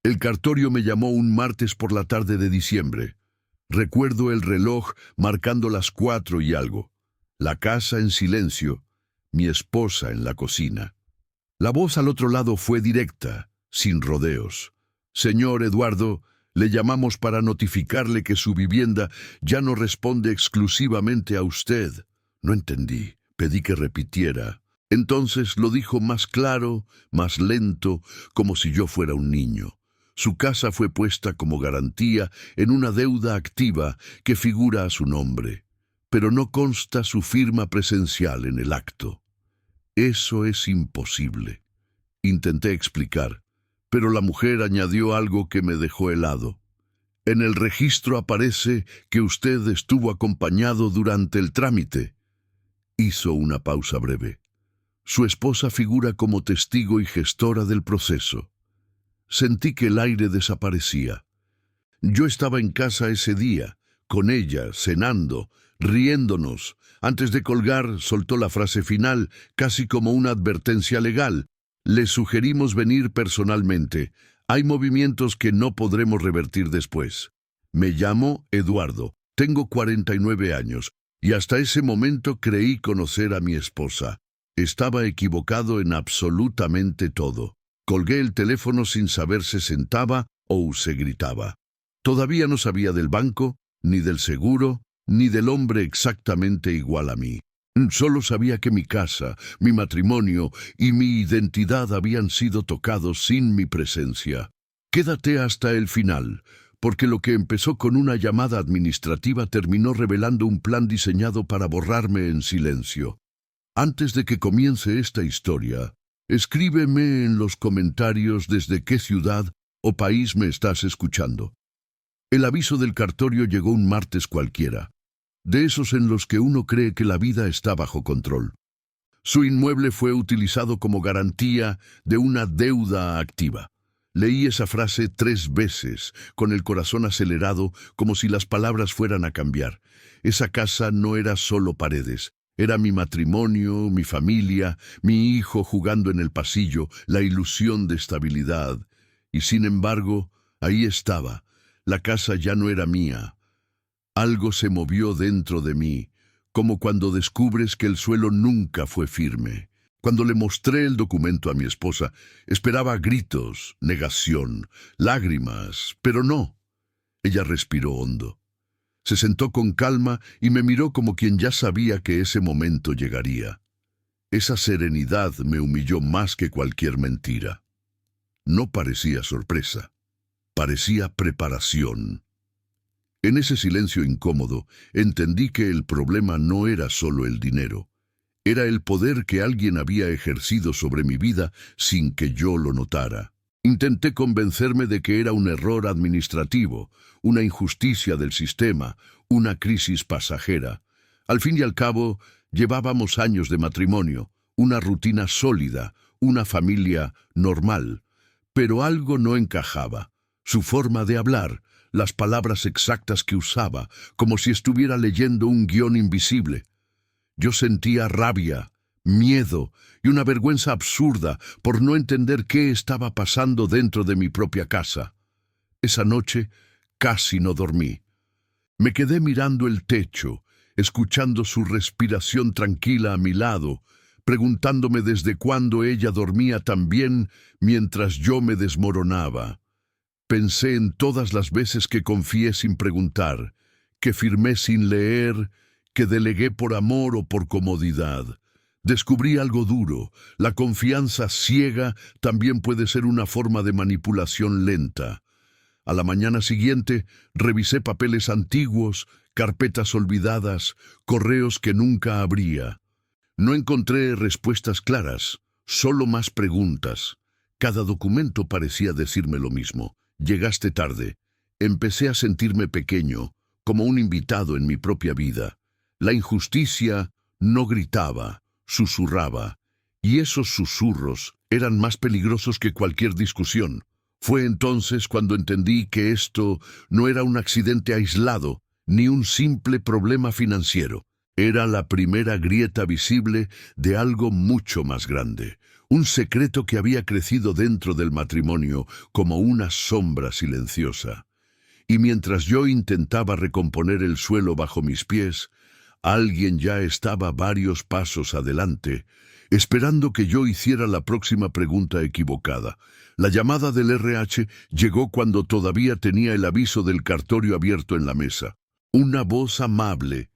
El cartorio me llamó un martes por la tarde de diciembre. Recuerdo el reloj marcando las 4 y algo. La casa en silencio, mi esposa en la cocina. La voz al otro lado fue directa, sin rodeos. Señor Eduardo, le llamamos para notificarle que su vivienda ya no responde exclusivamente a usted. No entendí, pedí que repitiera. Entonces lo dijo más claro, más lento, como si yo fuera un niño. Su casa fue puesta como garantía en una deuda activa que figura a su nombre, pero no consta su firma presencial en el acto. Eso es imposible. Intenté explicar, pero la mujer añadió algo que me dejó helado. En el registro aparece que usted estuvo acompañado durante el trámite. Hizo una pausa breve. Su esposa figura como testigo y gestora del proceso. Sentí que el aire desaparecía. Yo estaba en casa ese día, con ella, cenando, riéndonos. Antes de colgar, soltó la frase final, casi como una advertencia legal. Le sugerimos venir personalmente. Hay movimientos que no podremos revertir después. Me llamo Eduardo, tengo 49 años, y hasta ese momento creí conocer a mi esposa. Estaba equivocado en absolutamente todo. Colgué el teléfono sin saber si sentaba o se gritaba. Todavía no sabía del banco, ni del seguro, ni del hombre exactamente igual a mí. Solo sabía que mi casa, mi matrimonio y mi identidad habían sido tocados sin mi presencia. Quédate hasta el final, porque lo que empezó con una llamada administrativa terminó revelando un plan diseñado para borrarme en silencio. Antes de que comience esta historia, escríbeme en los comentarios desde qué ciudad o país me estás escuchando. El aviso del cartorio llegó un martes cualquiera, de esos en los que uno cree que la vida está bajo control. Su inmueble fue utilizado como garantía de una deuda activa. Leí esa frase 3 veces, con el corazón acelerado, como si las palabras fueran a cambiar. Esa casa no era solo paredes. Era mi matrimonio, mi familia, mi hijo jugando en el pasillo, la ilusión de estabilidad. Y sin embargo, ahí estaba. La casa ya no era mía. Algo se movió dentro de mí, como cuando descubres que el suelo nunca fue firme. Cuando le mostré el documento a mi esposa, esperaba gritos, negación, lágrimas, pero no. Ella respiró hondo. Se sentó con calma y me miró como quien ya sabía que ese momento llegaría. Esa serenidad me humilló más que cualquier mentira. No parecía sorpresa, parecía preparación. En ese silencio incómodo, entendí que el problema no era solo el dinero. Era el poder que alguien había ejercido sobre mi vida sin que yo lo notara. Intenté convencerme de que era un error administrativo, una injusticia del sistema, una crisis pasajera. Al fin y al cabo, llevábamos años de matrimonio, una rutina sólida, una familia normal. Pero algo no encajaba. Su forma de hablar, las palabras exactas que usaba, como si estuviera leyendo un guión invisible. Yo sentía rabia, miedo y una vergüenza absurda por no entender qué estaba pasando dentro de mi propia casa. Esa noche casi no dormí. Me quedé mirando el techo, escuchando su respiración tranquila a mi lado, preguntándome desde cuándo ella dormía tan bien mientras yo me desmoronaba. Pensé en todas las veces que confié sin preguntar, que firmé sin leer, que delegué por amor o por comodidad. Descubrí algo duro. La confianza ciega también puede ser una forma de manipulación lenta. A la mañana siguiente, revisé papeles antiguos, carpetas olvidadas, correos que nunca abría. No encontré respuestas claras, solo más preguntas. Cada documento parecía decirme lo mismo. Llegaste tarde. Empecé a sentirme pequeño, como un invitado en mi propia vida. La injusticia no gritaba, susurraba, y esos susurros eran más peligrosos que cualquier discusión. Fue entonces cuando entendí que esto no era un accidente aislado, ni un simple problema financiero. Era la primera grieta visible de algo mucho más grande, un secreto que había crecido dentro del matrimonio como una sombra silenciosa. Y mientras yo intentaba recomponer el suelo bajo mis pies, alguien ya estaba varios pasos adelante, esperando que yo hiciera la próxima pregunta equivocada. La llamada del RH llegó cuando todavía tenía el aviso del cartorio abierto en la mesa. Una voz amable,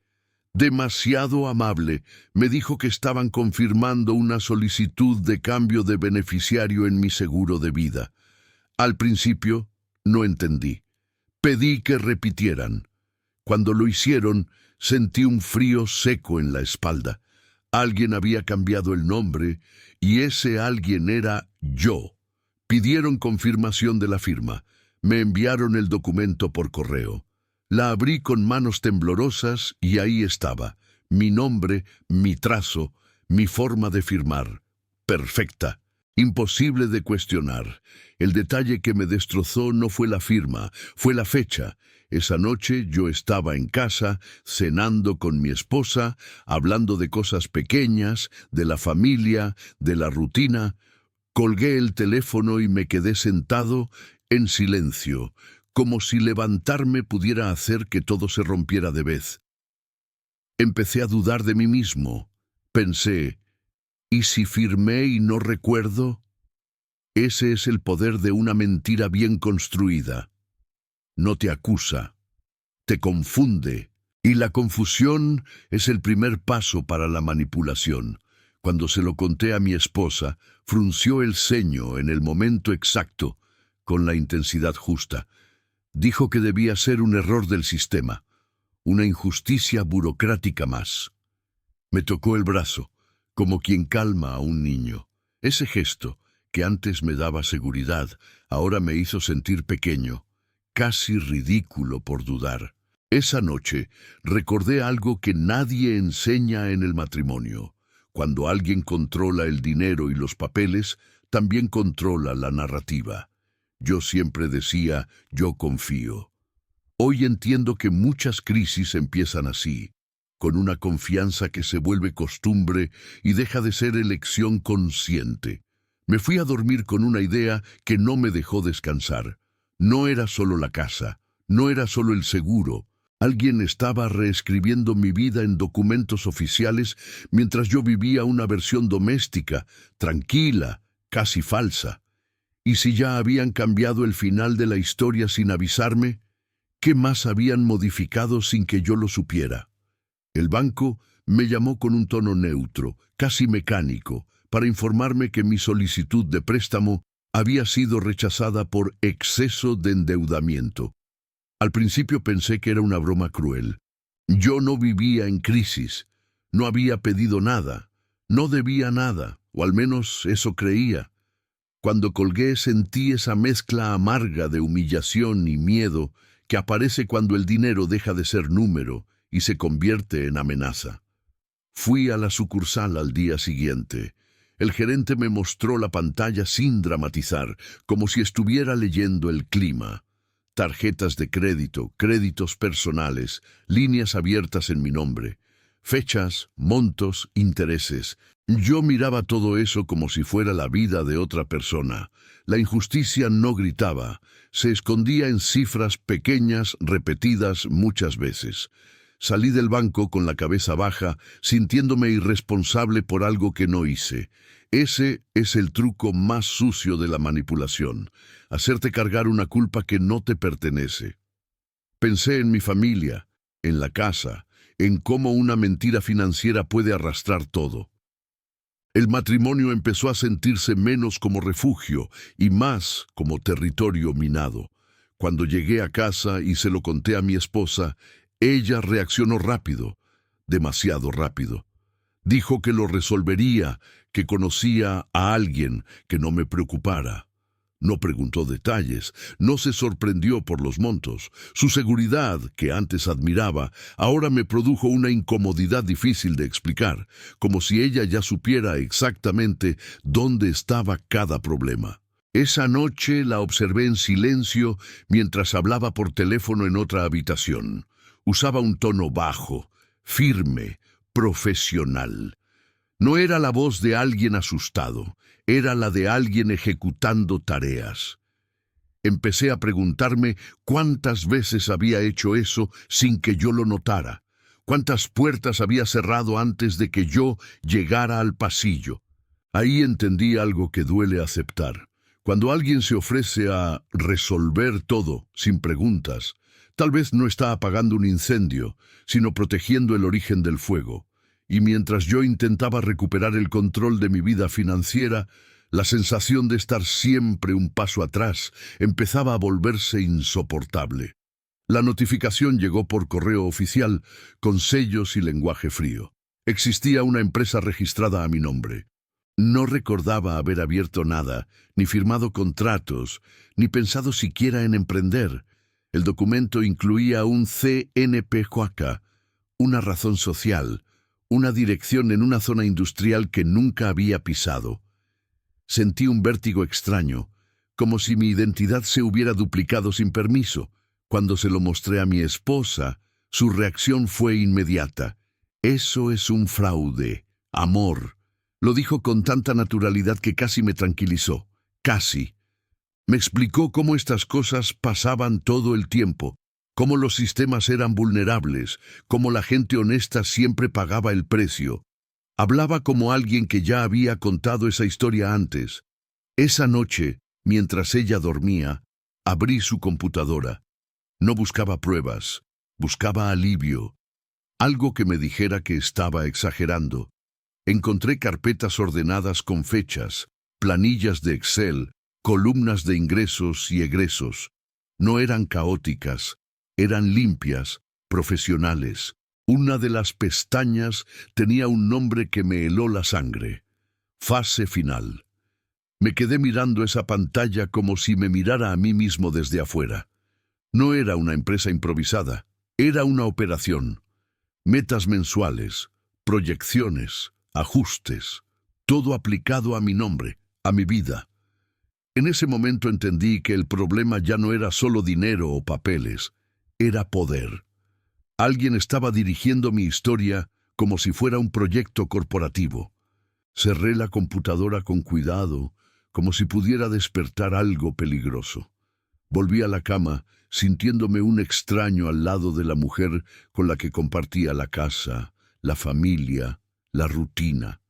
demasiado amable, me dijo que estaban confirmando una solicitud de cambio de beneficiario en mi seguro de vida. Al principio, no entendí. Pedí que repitieran. Cuando lo hicieron, sentí un frío seco en la espalda. Alguien había cambiado el nombre y ese alguien era yo. Pidieron confirmación de la firma. Me enviaron el documento por correo. La abrí con manos temblorosas y ahí estaba. Mi nombre, mi trazo, mi forma de firmar. Perfecta. Imposible de cuestionar. El detalle que me destrozó no fue la firma, fue la fecha. Esa noche yo estaba en casa, cenando con mi esposa, hablando de cosas pequeñas, de la familia, de la rutina. Colgué el teléfono y me quedé sentado en silencio, como si levantarme pudiera hacer que todo se rompiera de vez. Empecé a dudar de mí mismo. Pensé, ¿y si firmé y no recuerdo? Ese es el poder de una mentira bien construida. No te acusa, te confunde, y la confusión es el primer paso para la manipulación. Cuando se lo conté a mi esposa, frunció el ceño en el momento exacto, con la intensidad justa. Dijo que debía ser un error del sistema, una injusticia burocrática más. Me tocó el brazo, como quien calma a un niño. Ese gesto, que antes me daba seguridad, ahora me hizo sentir pequeño, casi ridículo por dudar. Esa noche recordé algo que nadie enseña en el matrimonio. Cuando alguien controla el dinero y los papeles, también controla la narrativa. Yo siempre decía, yo confío. Hoy entiendo que muchas crisis empiezan así, con una confianza que se vuelve costumbre y deja de ser elección consciente. Me fui a dormir con una idea que no me dejó descansar. No era solo la casa, no era solo el seguro. Alguien estaba reescribiendo mi vida en documentos oficiales mientras yo vivía una versión doméstica, tranquila, casi falsa. ¿Y si ya habían cambiado el final de la historia sin avisarme? ¿Qué más habían modificado sin que yo lo supiera? El banco me llamó con un tono neutro, casi mecánico, para informarme que mi solicitud de préstamo había sido rechazada por exceso de endeudamiento. Al principio pensé que era una broma cruel. Yo no vivía en crisis, no había pedido nada, no debía nada, o al menos eso creía. Cuando colgué sentí esa mezcla amarga de humillación y miedo que aparece cuando el dinero deja de ser número y se convierte en amenaza. Fui a la sucursal al día siguiente. El gerente me mostró la pantalla sin dramatizar, como si estuviera leyendo el clima. Tarjetas de crédito, créditos personales, líneas abiertas en mi nombre, fechas, montos, intereses. Yo miraba todo eso como si fuera la vida de otra persona. La injusticia no gritaba, se escondía en cifras pequeñas repetidas muchas veces. Salí del banco con la cabeza baja, sintiéndome irresponsable por algo que no hice. Ese es el truco más sucio de la manipulación, hacerte cargar una culpa que no te pertenece. Pensé en mi familia, en la casa, en cómo una mentira financiera puede arrastrar todo. El matrimonio empezó a sentirse menos como refugio y más como territorio minado. Cuando llegué a casa y se lo conté a mi esposa, ella reaccionó rápido, demasiado rápido. Dijo que lo resolvería, que conocía a alguien, que no me preocupara. No preguntó detalles, no se sorprendió por los montos. Su seguridad, que antes admiraba, ahora me produjo una incomodidad difícil de explicar, como si ella ya supiera exactamente dónde estaba cada problema. Esa noche la observé en silencio mientras hablaba por teléfono en otra habitación. Usaba un tono bajo, firme, profesional. No era la voz de alguien asustado, era la de alguien ejecutando tareas. Empecé a preguntarme cuántas veces había hecho eso sin que yo lo notara, cuántas puertas había cerrado antes de que yo llegara al pasillo. Ahí entendí algo que duele aceptar. Cuando alguien se ofrece a resolver todo sin preguntas, tal vez no está apagando un incendio, sino protegiendo el origen del fuego. Y mientras yo intentaba recuperar el control de mi vida financiera, la sensación de estar siempre un paso atrás empezaba a volverse insoportable. La notificación llegó por correo oficial, con sellos y lenguaje frío. Existía una empresa registrada a mi nombre. No recordaba haber abierto nada, ni firmado contratos, ni pensado siquiera en emprender. El documento incluía un CNPJ, una razón social, una dirección en una zona industrial que nunca había pisado. Sentí un vértigo extraño, como si mi identidad se hubiera duplicado sin permiso. Cuando se lo mostré a mi esposa, su reacción fue inmediata. «Eso es un fraude, amor». Lo dijo con tanta naturalidad que casi me tranquilizó. Casi. Me explicó cómo estas cosas pasaban todo el tiempo, cómo los sistemas eran vulnerables, cómo la gente honesta siempre pagaba el precio. Hablaba como alguien que ya había contado esa historia antes. Esa noche, mientras ella dormía, abrí su computadora. No buscaba pruebas, buscaba alivio. Algo que me dijera que estaba exagerando. Encontré carpetas ordenadas con fechas, planillas de Excel, columnas de ingresos y egresos. No eran caóticas, eran limpias, profesionales. Una de las pestañas tenía un nombre que me heló la sangre. Fase final. Me quedé mirando esa pantalla como si me mirara a mí mismo desde afuera. No era una empresa improvisada, era una operación. Metas mensuales, proyecciones, ajustes, todo aplicado a mi nombre, a mi vida. En ese momento entendí que el problema ya no era solo dinero o papeles, era poder. Alguien estaba dirigiendo mi historia como si fuera un proyecto corporativo. Cerré la computadora con cuidado, como si pudiera despertar algo peligroso. Volví a la cama, sintiéndome un extraño al lado de la mujer con la que compartía la casa, la familia, la rutina.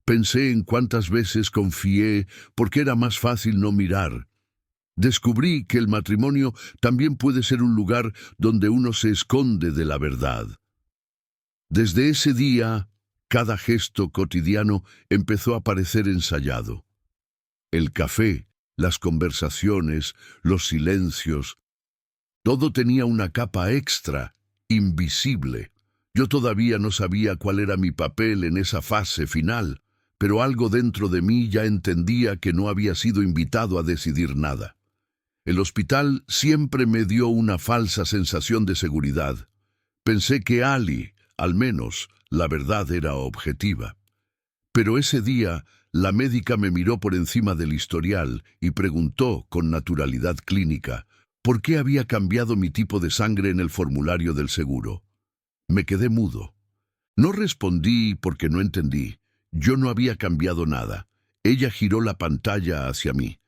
Pensé en cuántas veces confié porque era más fácil no mirar. Descubrí que el matrimonio también puede ser un lugar donde uno se esconde de la verdad. Desde ese día, cada gesto cotidiano empezó a parecer ensayado. El café, las conversaciones, los silencios, todo tenía una capa extra, invisible. Yo todavía no sabía cuál era mi papel en esa fase final, pero algo dentro de mí ya entendía que no había sido invitado a decidir nada. El hospital siempre me dio una falsa sensación de seguridad. Pensé que Ali, al menos, la verdad era objetiva. Pero ese día, la médica me miró por encima del historial y preguntó con naturalidad clínica por qué había cambiado mi tipo de sangre en el formulario del seguro. Me quedé mudo. No respondí porque no entendí. Yo no había cambiado nada. Ella giró la pantalla hacia mí.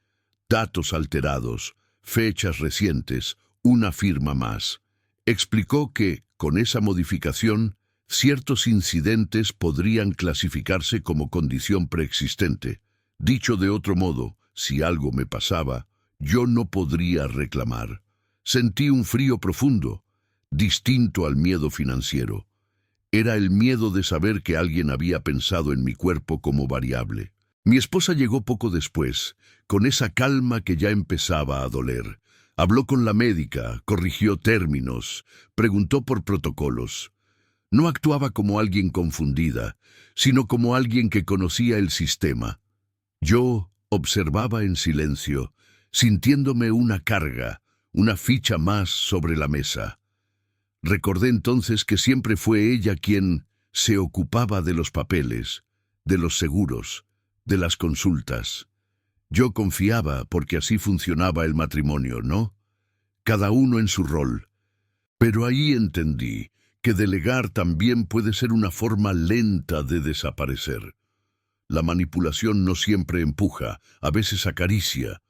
Datos alterados, fechas recientes, una firma más. Explicó que, con esa modificación, ciertos incidentes podrían clasificarse como condición preexistente. Dicho de otro modo, si algo me pasaba, yo no podría reclamar. Sentí un frío profundo, distinto al miedo financiero. Era el miedo de saber que alguien había pensado en mi cuerpo como variable. Mi esposa llegó poco después, con esa calma que ya empezaba a doler. Habló con la médica, corrigió términos, preguntó por protocolos. No actuaba como alguien confundida, sino como alguien que conocía el sistema. Yo observaba en silencio, sintiéndome una carga, una ficha más sobre la mesa. Recordé entonces que siempre fue ella quien se ocupaba de los papeles, de los seguros, de las consultas. Yo confiaba porque así funcionaba el matrimonio, ¿no? Cada uno en su rol. Pero ahí entendí que delegar también puede ser una forma lenta de desaparecer. La manipulación no siempre empuja, a veces acaricia.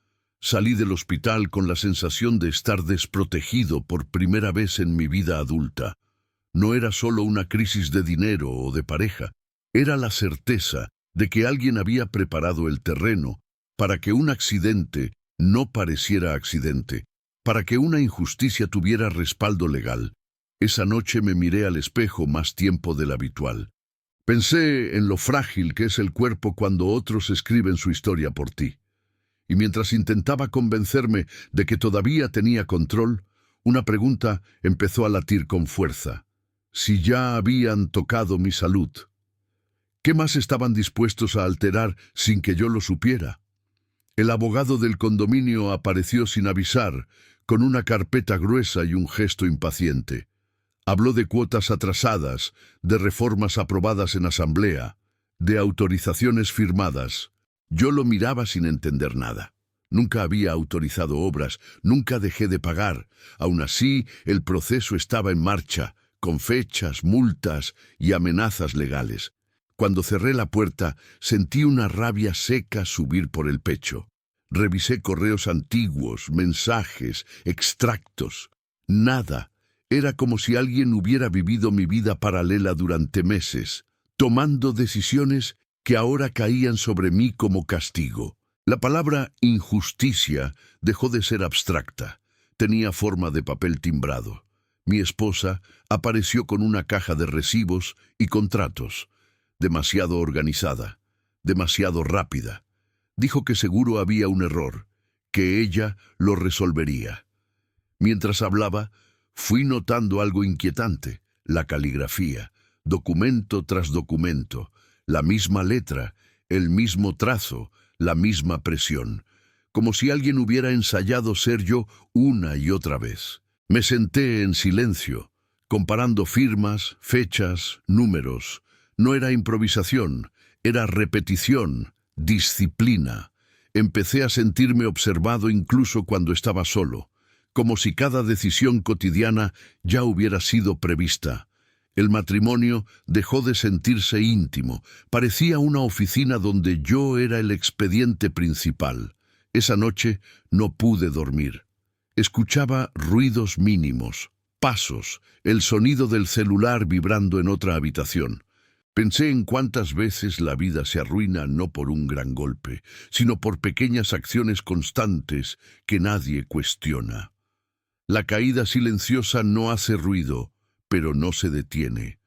Salí del hospital con la sensación de estar desprotegido por primera vez en mi vida adulta. No era solo una crisis de dinero o de pareja, era la certeza de que alguien había preparado el terreno para que un accidente no pareciera accidente, para que una injusticia tuviera respaldo legal. Esa noche me miré al espejo más tiempo del habitual. Pensé en lo frágil que es el cuerpo cuando otros escriben su historia por ti. Y mientras intentaba convencerme de que todavía tenía control, una pregunta empezó a latir con fuerza. Si ya habían tocado mi salud, ¿qué más estaban dispuestos a alterar sin que yo lo supiera? El abogado del condominio apareció sin avisar, con una carpeta gruesa y un gesto impaciente. Habló de cuotas atrasadas, de reformas aprobadas en asamblea, de autorizaciones firmadas. Yo lo miraba sin entender nada. Nunca había autorizado obras, nunca dejé de pagar. Aún así, el proceso estaba en marcha, con fechas, multas y amenazas legales. Cuando cerré la puerta, sentí una rabia seca subir por el pecho. Revisé correos antiguos, mensajes, extractos. Nada. Era como si alguien hubiera vivido mi vida paralela durante meses, tomando decisiones que ahora caían sobre mí como castigo. La palabra injusticia dejó de ser abstracta. Tenía forma de papel timbrado. Mi esposa apareció con una caja de recibos y contratos. Demasiado organizada, demasiado rápida. Dijo que seguro había un error, que ella lo resolvería. Mientras hablaba, fui notando algo inquietante: la caligrafía, documento tras documento, la misma letra, el mismo trazo, la misma presión, como si alguien hubiera ensayado ser yo una y otra vez. Me senté en silencio, comparando firmas, fechas, números. No era improvisación, era repetición, disciplina. Empecé a sentirme observado incluso cuando estaba solo, como si cada decisión cotidiana ya hubiera sido prevista. El matrimonio dejó de sentirse íntimo, parecía una oficina donde yo era el expediente principal. Esa noche no pude dormir. Escuchaba ruidos mínimos, pasos, el sonido del celular vibrando en otra habitación. Pensé en cuántas veces la vida se arruina no por un gran golpe, sino por pequeñas acciones constantes que nadie cuestiona. La caída silenciosa no hace ruido, pero no se detiene.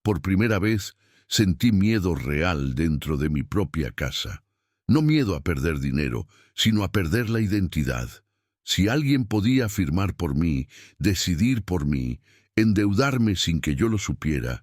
Por primera vez sentí miedo real dentro de mi propia casa. No miedo a perder dinero, sino a perder la identidad. Si alguien podía firmar por mí, decidir por mí, endeudarme sin que yo lo supiera,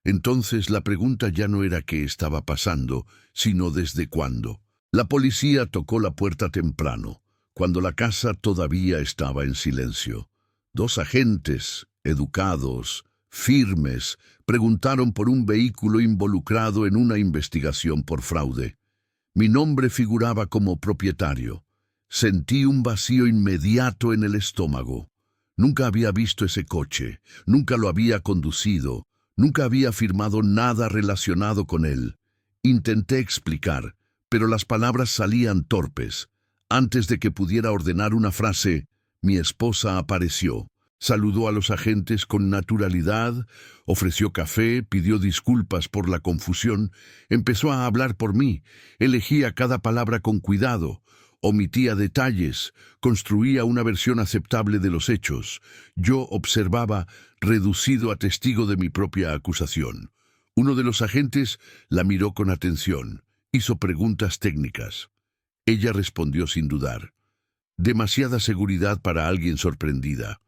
entonces la pregunta ya no era qué estaba pasando, sino desde cuándo. La policía tocó la puerta temprano, cuando la casa todavía estaba en silencio. 2 agentes, educados, firmes, preguntaron por un vehículo involucrado en una investigación por fraude. Mi nombre figuraba como propietario. Sentí un vacío inmediato en el estómago. Nunca había visto ese coche, nunca lo había conducido, nunca había firmado nada relacionado con él. Intenté explicar, pero las palabras salían torpes. Antes de que pudiera ordenar una frase, mi esposa apareció. Saludó a los agentes con naturalidad, ofreció café, pidió disculpas por la confusión, empezó a hablar por mí, elegía cada palabra con cuidado, omitía detalles, construía una versión aceptable de los hechos. Yo observaba, reducido a testigo de mi propia acusación. Uno de los agentes la miró con atención, hizo preguntas técnicas. Ella respondió sin dudar. Demasiada seguridad para alguien sorprendida.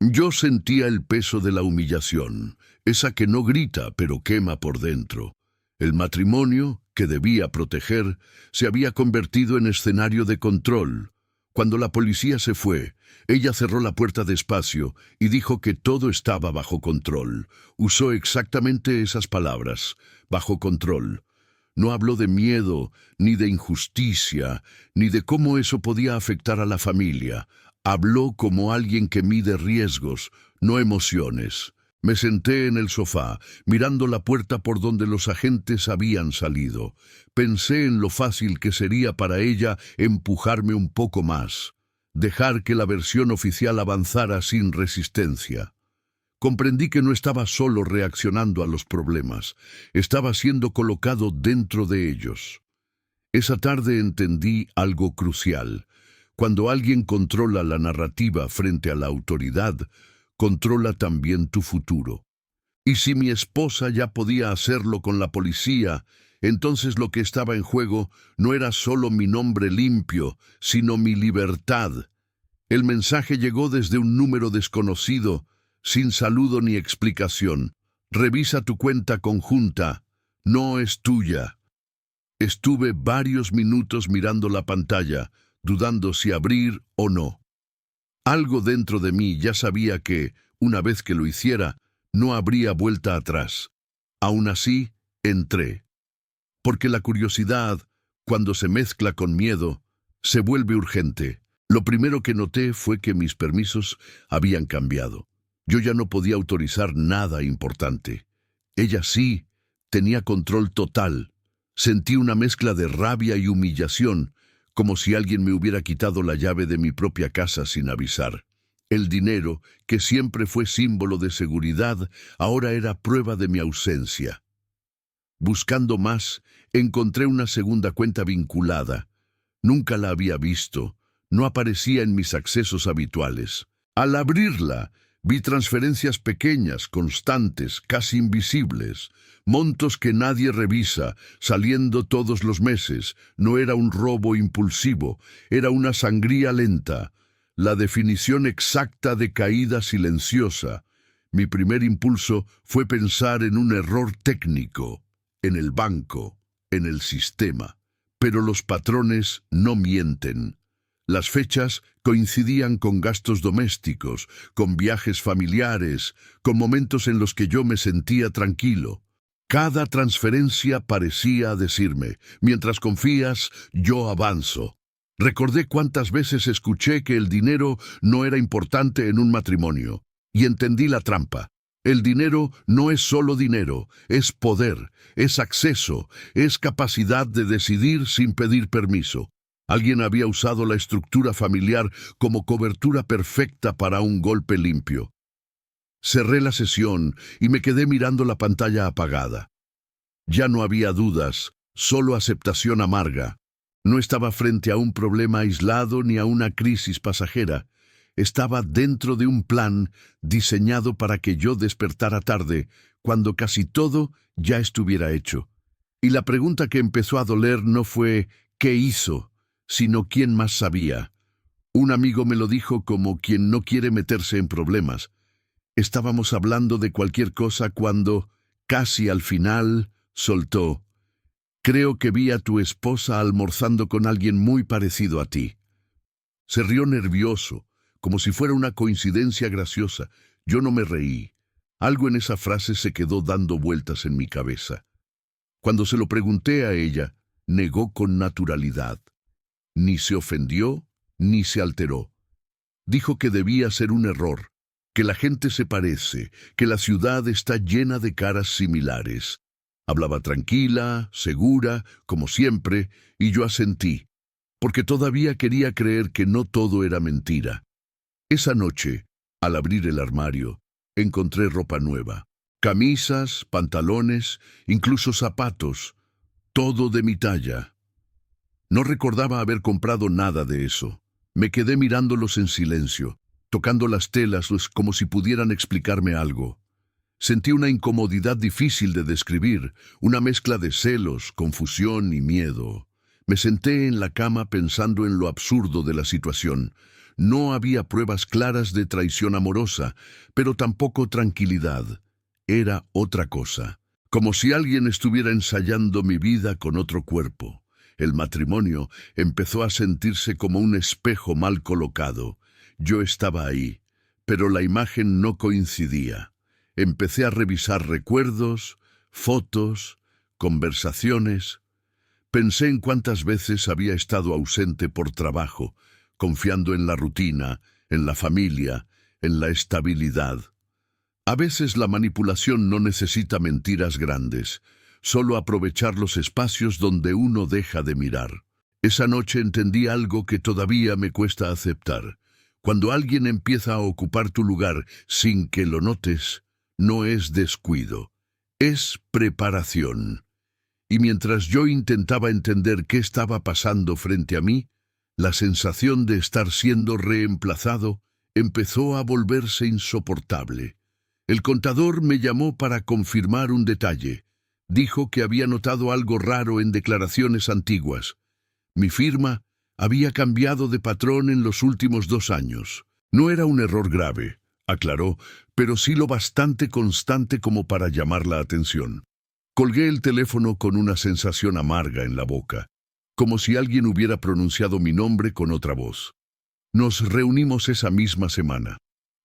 Yo sentía el peso de la humillación, esa que no grita pero quema por dentro. El matrimonio, que debía proteger, se había convertido en escenario de control. Cuando la policía se fue, ella cerró la puerta despacio y dijo que todo estaba bajo control. Usó exactamente esas palabras, bajo control. No habló de miedo, ni de injusticia, ni de cómo eso podía afectar a la familia. Habló como alguien que mide riesgos, no emociones. Me senté en el sofá, mirando la puerta por donde los agentes habían salido. Pensé en lo fácil que sería para ella empujarme un poco más, dejar que la versión oficial avanzara sin resistencia. Comprendí que no estaba solo reaccionando a los problemas, estaba siendo colocado dentro de ellos. Esa tarde entendí algo crucial. Cuando alguien controla la narrativa frente a la autoridad, controla también tu futuro. Y si mi esposa ya podía hacerlo con la policía, entonces lo que estaba en juego no era solo mi nombre limpio, sino mi libertad. El mensaje llegó desde un número desconocido, sin saludo ni explicación. Revisa tu cuenta conjunta, no es tuya. Estuve varios minutos mirando la pantalla, dudando si abrir o no. Algo dentro de mí ya sabía que, una vez que lo hiciera, no habría vuelta atrás. Aún así, entré. Porque la curiosidad, cuando se mezcla con miedo, se vuelve urgente. Lo primero que noté fue que mis permisos habían cambiado. Yo ya no podía autorizar nada importante. Ella sí, tenía control total. Sentí una mezcla de rabia y humillación, como si alguien me hubiera quitado la llave de mi propia casa sin avisar. El dinero, que siempre fue símbolo de seguridad, ahora era prueba de mi ausencia. Buscando más, encontré una segunda cuenta vinculada. Nunca la había visto, no aparecía en mis accesos habituales. Al abrirla, vi transferencias pequeñas, constantes, casi invisibles, montos que nadie revisa, saliendo todos los meses. No era un robo impulsivo, era una sangría lenta, la definición exacta de caída silenciosa. Mi primer impulso fue pensar en un error técnico, en el banco, en el sistema. Pero los patrones no mienten. Las fechas coincidían con gastos domésticos, con viajes familiares, con momentos en los que yo me sentía tranquilo. Cada transferencia parecía decirme, mientras confías, yo avanzo. Recordé cuántas veces escuché que el dinero no era importante en un matrimonio, y entendí la trampa. El dinero no es solo dinero, es poder, es acceso, es capacidad de decidir sin pedir permiso. Alguien había usado la estructura familiar como cobertura perfecta para un golpe limpio. Cerré la sesión y me quedé mirando la pantalla apagada. Ya no había dudas, solo aceptación amarga. No estaba frente a un problema aislado ni a una crisis pasajera. Estaba dentro de un plan diseñado para que yo despertara tarde, cuando casi todo ya estuviera hecho. Y la pregunta que empezó a doler no fue ¿qué hizo?, sino quién más sabía. Un amigo me lo dijo como quien no quiere meterse en problemas. Estábamos hablando de cualquier cosa cuando, casi al final, soltó: creo que vi a tu esposa almorzando con alguien muy parecido a ti. Se rió nervioso, como si fuera una coincidencia graciosa. Yo no me reí. Algo en esa frase se quedó dando vueltas en mi cabeza. Cuando se lo pregunté a ella, negó con naturalidad. Ni se ofendió, ni se alteró. Dijo que debía ser un error, que la gente se parece, que la ciudad está llena de caras similares. Hablaba tranquila, segura, como siempre, y yo asentí, porque todavía quería creer que no todo era mentira. Esa noche, al abrir el armario, encontré ropa nueva. Camisas, pantalones, incluso zapatos, todo de mi talla. No recordaba haber comprado nada de eso. Me quedé mirándolos en silencio, tocando las telas como si pudieran explicarme algo. Sentí una incomodidad difícil de describir, una mezcla de celos, confusión y miedo. Me senté en la cama pensando en lo absurdo de la situación. No había pruebas claras de traición amorosa, pero tampoco tranquilidad. Era otra cosa, como si alguien estuviera ensayando mi vida con otro cuerpo. El matrimonio empezó a sentirse como un espejo mal colocado. Yo estaba ahí, pero la imagen no coincidía. Empecé a revisar recuerdos, fotos, conversaciones. Pensé en cuántas veces había estado ausente por trabajo, confiando en la rutina, en la familia, en la estabilidad. A veces la manipulación no necesita mentiras grandes, solo aprovechar los espacios donde uno deja de mirar. Esa noche entendí algo que todavía me cuesta aceptar. Cuando alguien empieza a ocupar tu lugar sin que lo notes, no es descuido, es preparación. Y mientras yo intentaba entender qué estaba pasando frente a mí, la sensación de estar siendo reemplazado empezó a volverse insoportable. El contador me llamó para confirmar un detalle. Dijo que había notado algo raro en declaraciones antiguas. Mi firma había cambiado de patrón en los últimos 2 años. No era un error grave, aclaró, pero sí lo bastante constante como para llamar la atención. Colgué el teléfono con una sensación amarga en la boca, como si alguien hubiera pronunciado mi nombre con otra voz. Nos reunimos esa misma semana.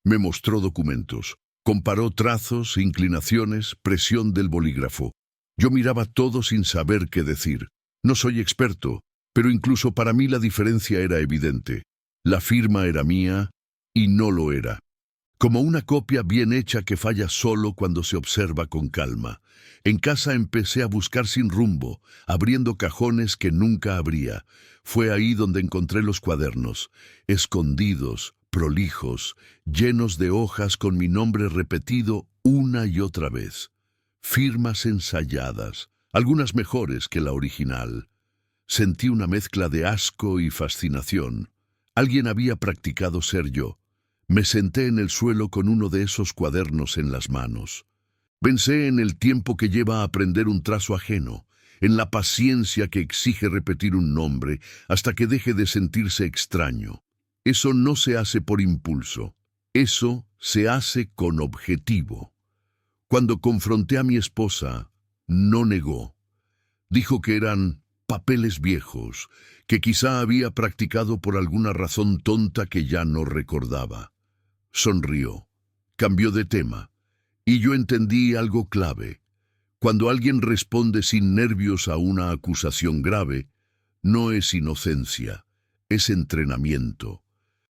Me mostró documentos. Comparó trazos, inclinaciones, presión del bolígrafo. Yo miraba todo sin saber qué decir. No soy experto, pero incluso para mí la diferencia era evidente. La firma era mía y no lo era. Como una copia bien hecha que falla solo cuando se observa con calma. En casa empecé a buscar sin rumbo, abriendo cajones que nunca abría. Fue ahí donde encontré los cuadernos, escondidos, prolijos, llenos de hojas con mi nombre repetido una y otra vez. Firmas ensayadas, algunas mejores que la original. Sentí una mezcla de asco y fascinación. Alguien había practicado ser yo. Me senté en el suelo con uno de esos cuadernos en las manos. Pensé en el tiempo que lleva a aprender un trazo ajeno, en la paciencia que exige repetir un nombre hasta que deje de sentirse extraño. Eso no se hace por impulso, eso se hace con objetivo. Cuando confronté a mi esposa, no negó. Dijo que eran papeles viejos, que quizá había practicado por alguna razón tonta que ya no recordaba. Sonrió, cambió de tema, y yo entendí algo clave. Cuando alguien responde sin nervios a una acusación grave, no es inocencia, es entrenamiento.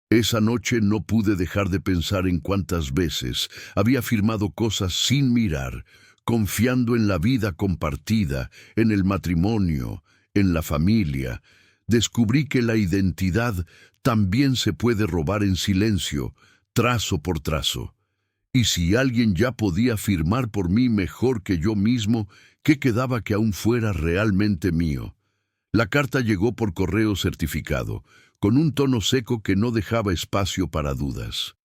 Esa noche no pude dejar de pensar en cuántas veces había firmado cosas sin mirar, confiando en la vida compartida, en el matrimonio, en la familia. Descubrí que la identidad también se puede robar en silencio, trazo por trazo. Y si alguien ya podía firmar por mí mejor que yo mismo, ¿qué quedaba que aún fuera realmente mío? La carta llegó por correo certificado, con un tono seco que no dejaba espacio para dudas.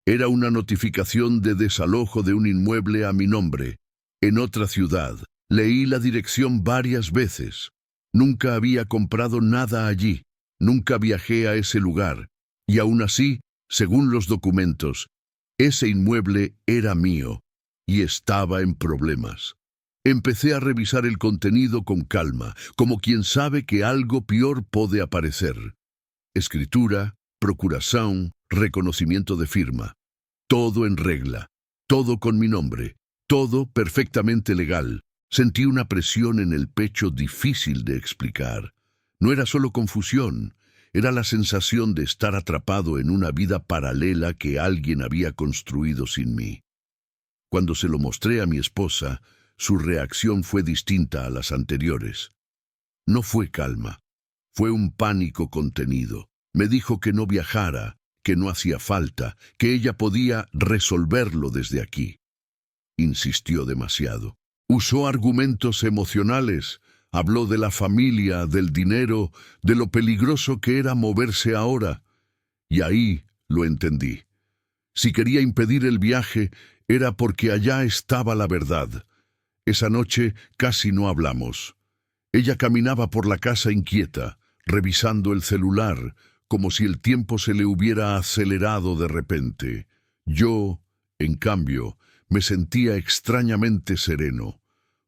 Era una notificación de desalojo de un inmueble a mi nombre, en otra ciudad. Leí la dirección varias veces. Nunca había comprado nada allí, nunca viajé a ese lugar, y aún así, según los documentos, ese inmueble era mío y estaba en problemas. Empecé a revisar el contenido con calma, como quien sabe que algo peor puede aparecer. Escritura, procuración, reconocimiento de firma. Todo en regla, todo con mi nombre, todo perfectamente legal. Sentí una presión en el pecho difícil de explicar. No era solo confusión, era la sensación de estar atrapado en una vida paralela que alguien había construido sin mí. Cuando se lo mostré a mi esposa, su reacción fue distinta a las anteriores. No fue calma, fue un pánico contenido. Me dijo que no viajara, que no hacía falta, que ella podía resolverlo desde aquí. Insistió demasiado. Usó argumentos emocionales. Habló de la familia, del dinero, de lo peligroso que era moverse ahora. Y ahí lo entendí. Si quería impedir el viaje, era porque allá estaba la verdad. Esa noche casi no hablamos. Ella caminaba por la casa inquieta, revisando el celular, como si el tiempo se le hubiera acelerado de repente. Yo, en cambio, me sentía extrañamente sereno.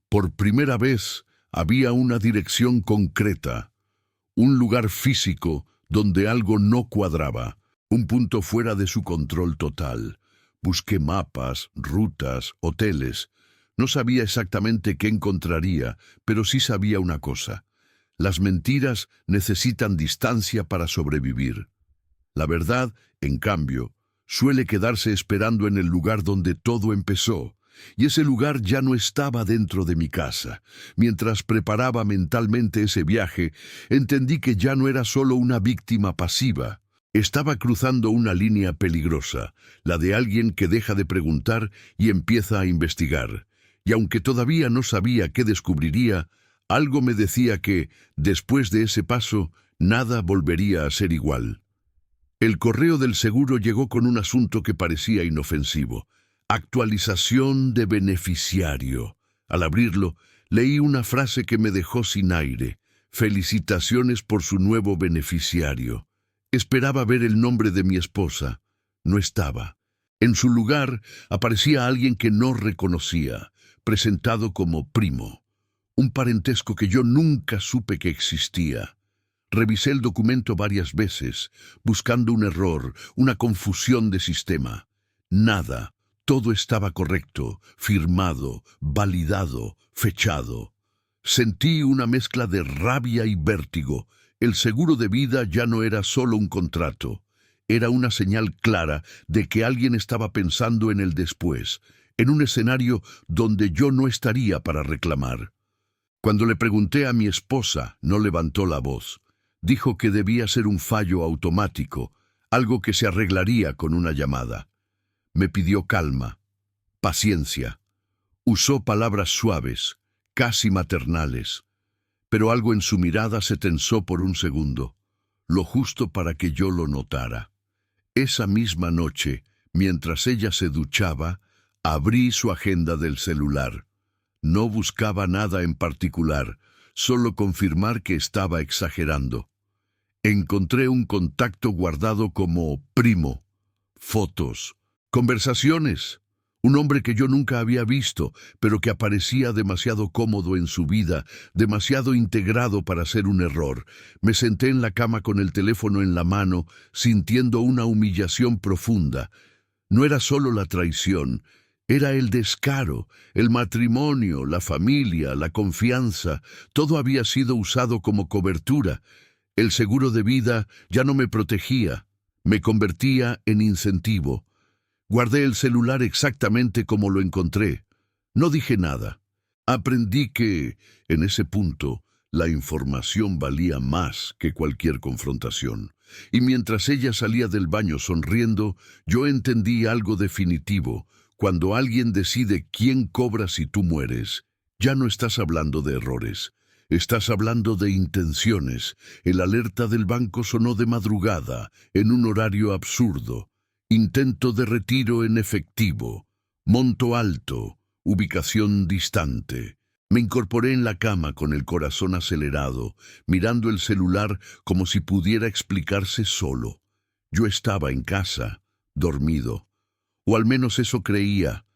Por primera vez había una dirección concreta, un lugar físico donde algo no cuadraba, un punto fuera de su control total. Busqué mapas, rutas, hoteles. No sabía exactamente qué encontraría, pero sí sabía una cosa. Las mentiras necesitan distancia para sobrevivir. La verdad, en cambio, suele quedarse esperando en el lugar donde todo empezó, y ese lugar ya no estaba dentro de mi casa. Mientras preparaba mentalmente ese viaje, entendí que ya no era solo una víctima pasiva. Estaba cruzando una línea peligrosa, la de alguien que deja de preguntar y empieza a investigar. Y aunque todavía no sabía qué descubriría, algo me decía que, después de ese paso, nada volvería a ser igual. El correo del seguro llegó con un asunto que parecía inofensivo: actualización de beneficiario. Al abrirlo, leí una frase que me dejó sin aire: felicitaciones por su nuevo beneficiario. Esperaba ver el nombre de mi esposa. No estaba. En su lugar aparecía alguien que no reconocía, presentado como primo, un parentesco que yo nunca supe que existía. Revisé el documento varias veces, buscando un error, una confusión de sistema. Nada. Todo estaba correcto, firmado, validado, fechado. Sentí una mezcla de rabia y vértigo. El seguro de vida ya no era solo un contrato. Era una señal clara de que alguien estaba pensando en el después, en un escenario donde yo no estaría para reclamar. Cuando le pregunté a mi esposa, no levantó la voz. Dijo que debía ser un fallo automático, algo que se arreglaría con una llamada. Me pidió calma, paciencia. Usó palabras suaves, casi maternales, pero algo en su mirada se tensó por un segundo, lo justo para que yo lo notara. Esa misma noche, mientras ella se duchaba, abrí su agenda del celular. No buscaba nada en particular, solo confirmar que estaba exagerando. Encontré un contacto guardado como primo, fotos, conversaciones. Un hombre que yo nunca había visto, pero que aparecía demasiado cómodo en su vida, demasiado integrado para ser un error. Me senté en la cama con el teléfono en la mano, sintiendo una humillación profunda. No era solo la traición, era el descaro, el matrimonio, la familia, la confianza. Todo había sido usado como cobertura. El seguro de vida ya no me protegía, me convertía en incentivo. Guardé el celular exactamente como lo encontré. No dije nada. Aprendí que, en ese punto, la información valía más que cualquier confrontación. Y mientras ella salía del baño sonriendo, yo entendí algo definitivo. Cuando alguien decide quién cobra si tú mueres, ya no estás hablando de errores. Estás hablando de intenciones. El alerta del banco sonó de madrugada, en un horario absurdo. Intento de retiro en efectivo, monto alto, ubicación distante. Me incorporé en la cama con el corazón acelerado, mirando el celular como si pudiera explicarse solo. Yo estaba en casa, dormido, o al menos eso creía.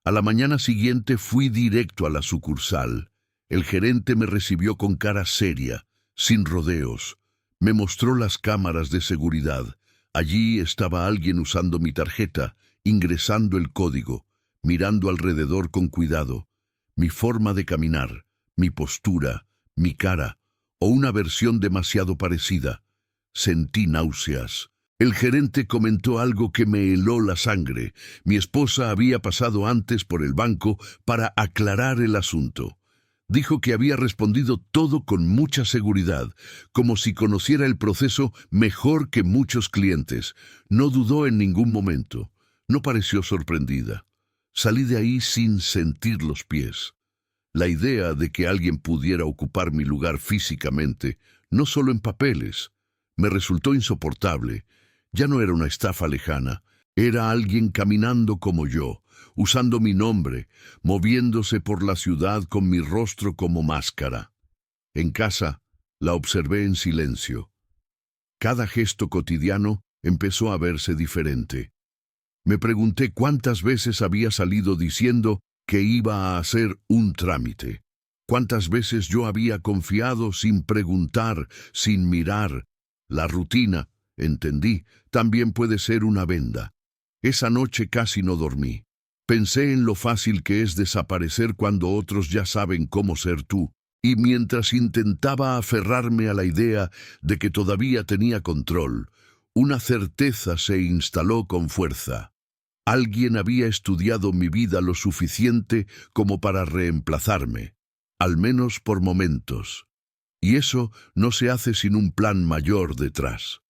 A la mañana siguiente fui directo a la sucursal. El gerente me recibió con cara seria, sin rodeos. Me mostró las cámaras de seguridad. Allí estaba alguien usando mi tarjeta, ingresando el código, mirando alrededor con cuidado. Mi forma de caminar, mi postura, mi cara, o una versión demasiado parecida. Sentí náuseas. El gerente comentó algo que me heló la sangre. Mi esposa había pasado antes por el banco para aclarar el asunto. Dijo que había respondido todo con mucha seguridad, como si conociera el proceso mejor que muchos clientes. No dudó en ningún momento. No pareció sorprendida. Salí de ahí sin sentir los pies. La idea de que alguien pudiera ocupar mi lugar físicamente, no solo en papeles, me resultó insoportable. Ya no era una estafa lejana, era alguien caminando como yo, usando mi nombre, moviéndose por la ciudad con mi rostro como máscara. En casa, la observé en silencio. Cada gesto cotidiano empezó a verse diferente. Me pregunté cuántas veces había salido diciendo que iba a hacer un trámite. Cuántas veces yo había confiado sin preguntar, sin mirar. La rutina, entendí, también puede ser una venda. Esa noche casi no dormí. Pensé en lo fácil que es desaparecer cuando otros ya saben cómo ser tú, y mientras intentaba aferrarme a la idea de que todavía tenía control, Una certeza se instaló con fuerza. Alguien había estudiado mi vida lo suficiente como para reemplazarme, al menos por momentos. Y eso no se hace sin un plan mayor detrás.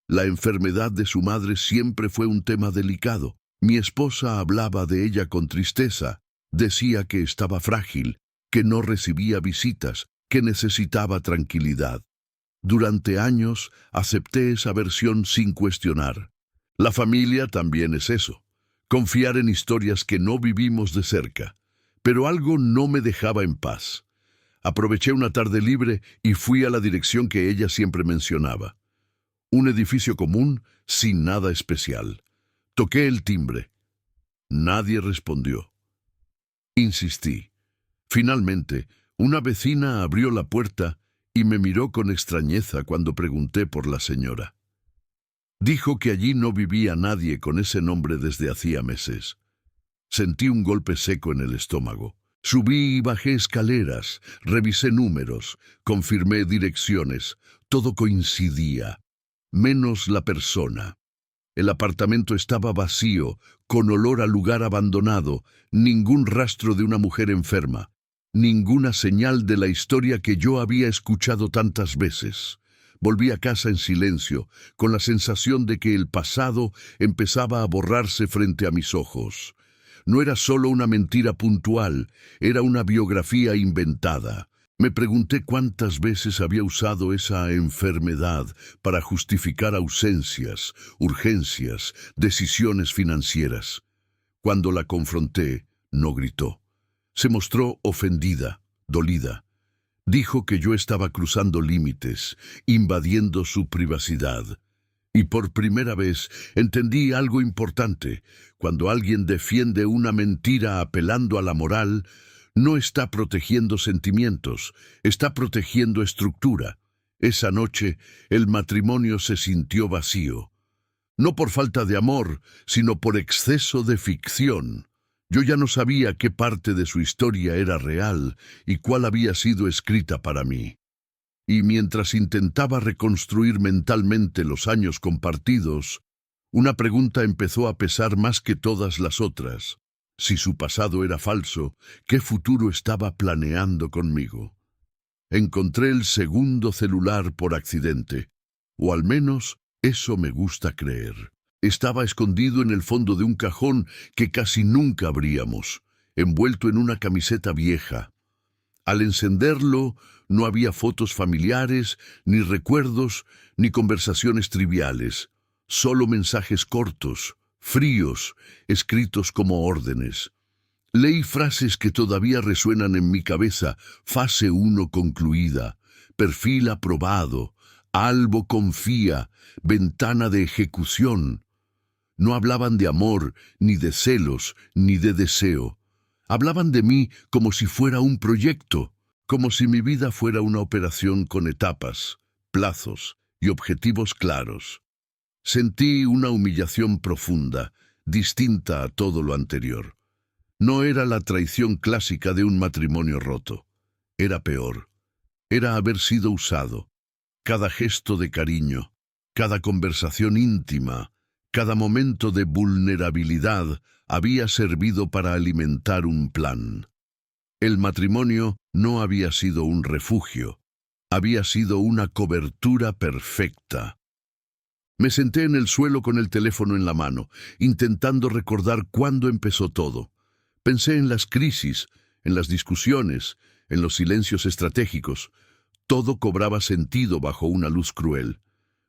La enfermedad de su madre siempre fue un tema delicado. Mi esposa hablaba de ella con tristeza. Decía que estaba frágil, que no recibía visitas, que necesitaba tranquilidad. Durante años acepté esa versión sin cuestionar. La familia también es eso. Confiar en historias que no vivimos de cerca. Pero algo no me dejaba en paz. Aproveché una tarde libre y fui a la dirección que ella siempre mencionaba. Un edificio común, sin nada especial. Toqué el timbre. Nadie respondió. Insistí. Finalmente, una vecina abrió la puerta y me miró con extrañeza cuando pregunté por la señora. Dijo que allí no vivía nadie con ese nombre desde hacía meses. Sentí un golpe seco en el estómago. Subí y bajé escaleras, revisé números, confirmé direcciones. Todo coincidía, menos la persona. El apartamento estaba vacío, con olor a lugar abandonado, ningún rastro de una mujer enferma, ninguna señal de la historia que yo había escuchado tantas veces. Volví a casa en silencio, con la sensación de que el pasado empezaba a borrarse frente a mis ojos. No era solo una mentira puntual, era una biografía inventada. Me pregunté cuántas veces había usado esa enfermedad para justificar ausencias, urgencias, decisiones financieras. Cuando la confronté, no gritó. Se mostró ofendida, dolida. Dijo que yo estaba cruzando límites, invadiendo su privacidad. Y por primera vez entendí algo importante. Cuando alguien defiende una mentira apelando a la moral, no está protegiendo sentimientos, está protegiendo estructura. Esa noche, el matrimonio se sintió vacío. No por falta de amor, sino por exceso de ficción. Yo ya no sabía qué parte de su historia era real y cuál había sido escrita para mí. Y mientras intentaba reconstruir mentalmente los años compartidos, una pregunta empezó a pesar más que todas las otras. Si su pasado era falso, ¿qué futuro estaba planeando conmigo? Encontré el segundo celular por accidente, o al menos eso me gusta creer. Estaba escondido en el fondo de un cajón que casi nunca abríamos, envuelto en una camiseta vieja. Al encenderlo, no había fotos familiares, ni recuerdos, ni conversaciones triviales, solo mensajes cortos, fríos, escritos como órdenes. Leí frases que todavía resuenan en mi cabeza: fase 1 concluida, perfil aprobado, Albo confía, ventana de ejecución. No hablaban de amor, ni de celos, ni de deseo. Hablaban de mí como si fuera un proyecto, como si mi vida fuera una operación con etapas, plazos y objetivos claros. Sentí una humillación profunda, distinta a todo lo anterior. No era la traición clásica de un matrimonio roto. Era peor. Era haber sido usado. Cada gesto de cariño, cada conversación íntima, cada momento de vulnerabilidad había servido para alimentar un plan. El matrimonio no había sido un refugio, había sido una cobertura perfecta. Me senté en el suelo con el teléfono en la mano, intentando recordar cuándo empezó todo. Pensé en las crisis, en las discusiones, en los silencios estratégicos. Todo cobraba sentido bajo una luz cruel.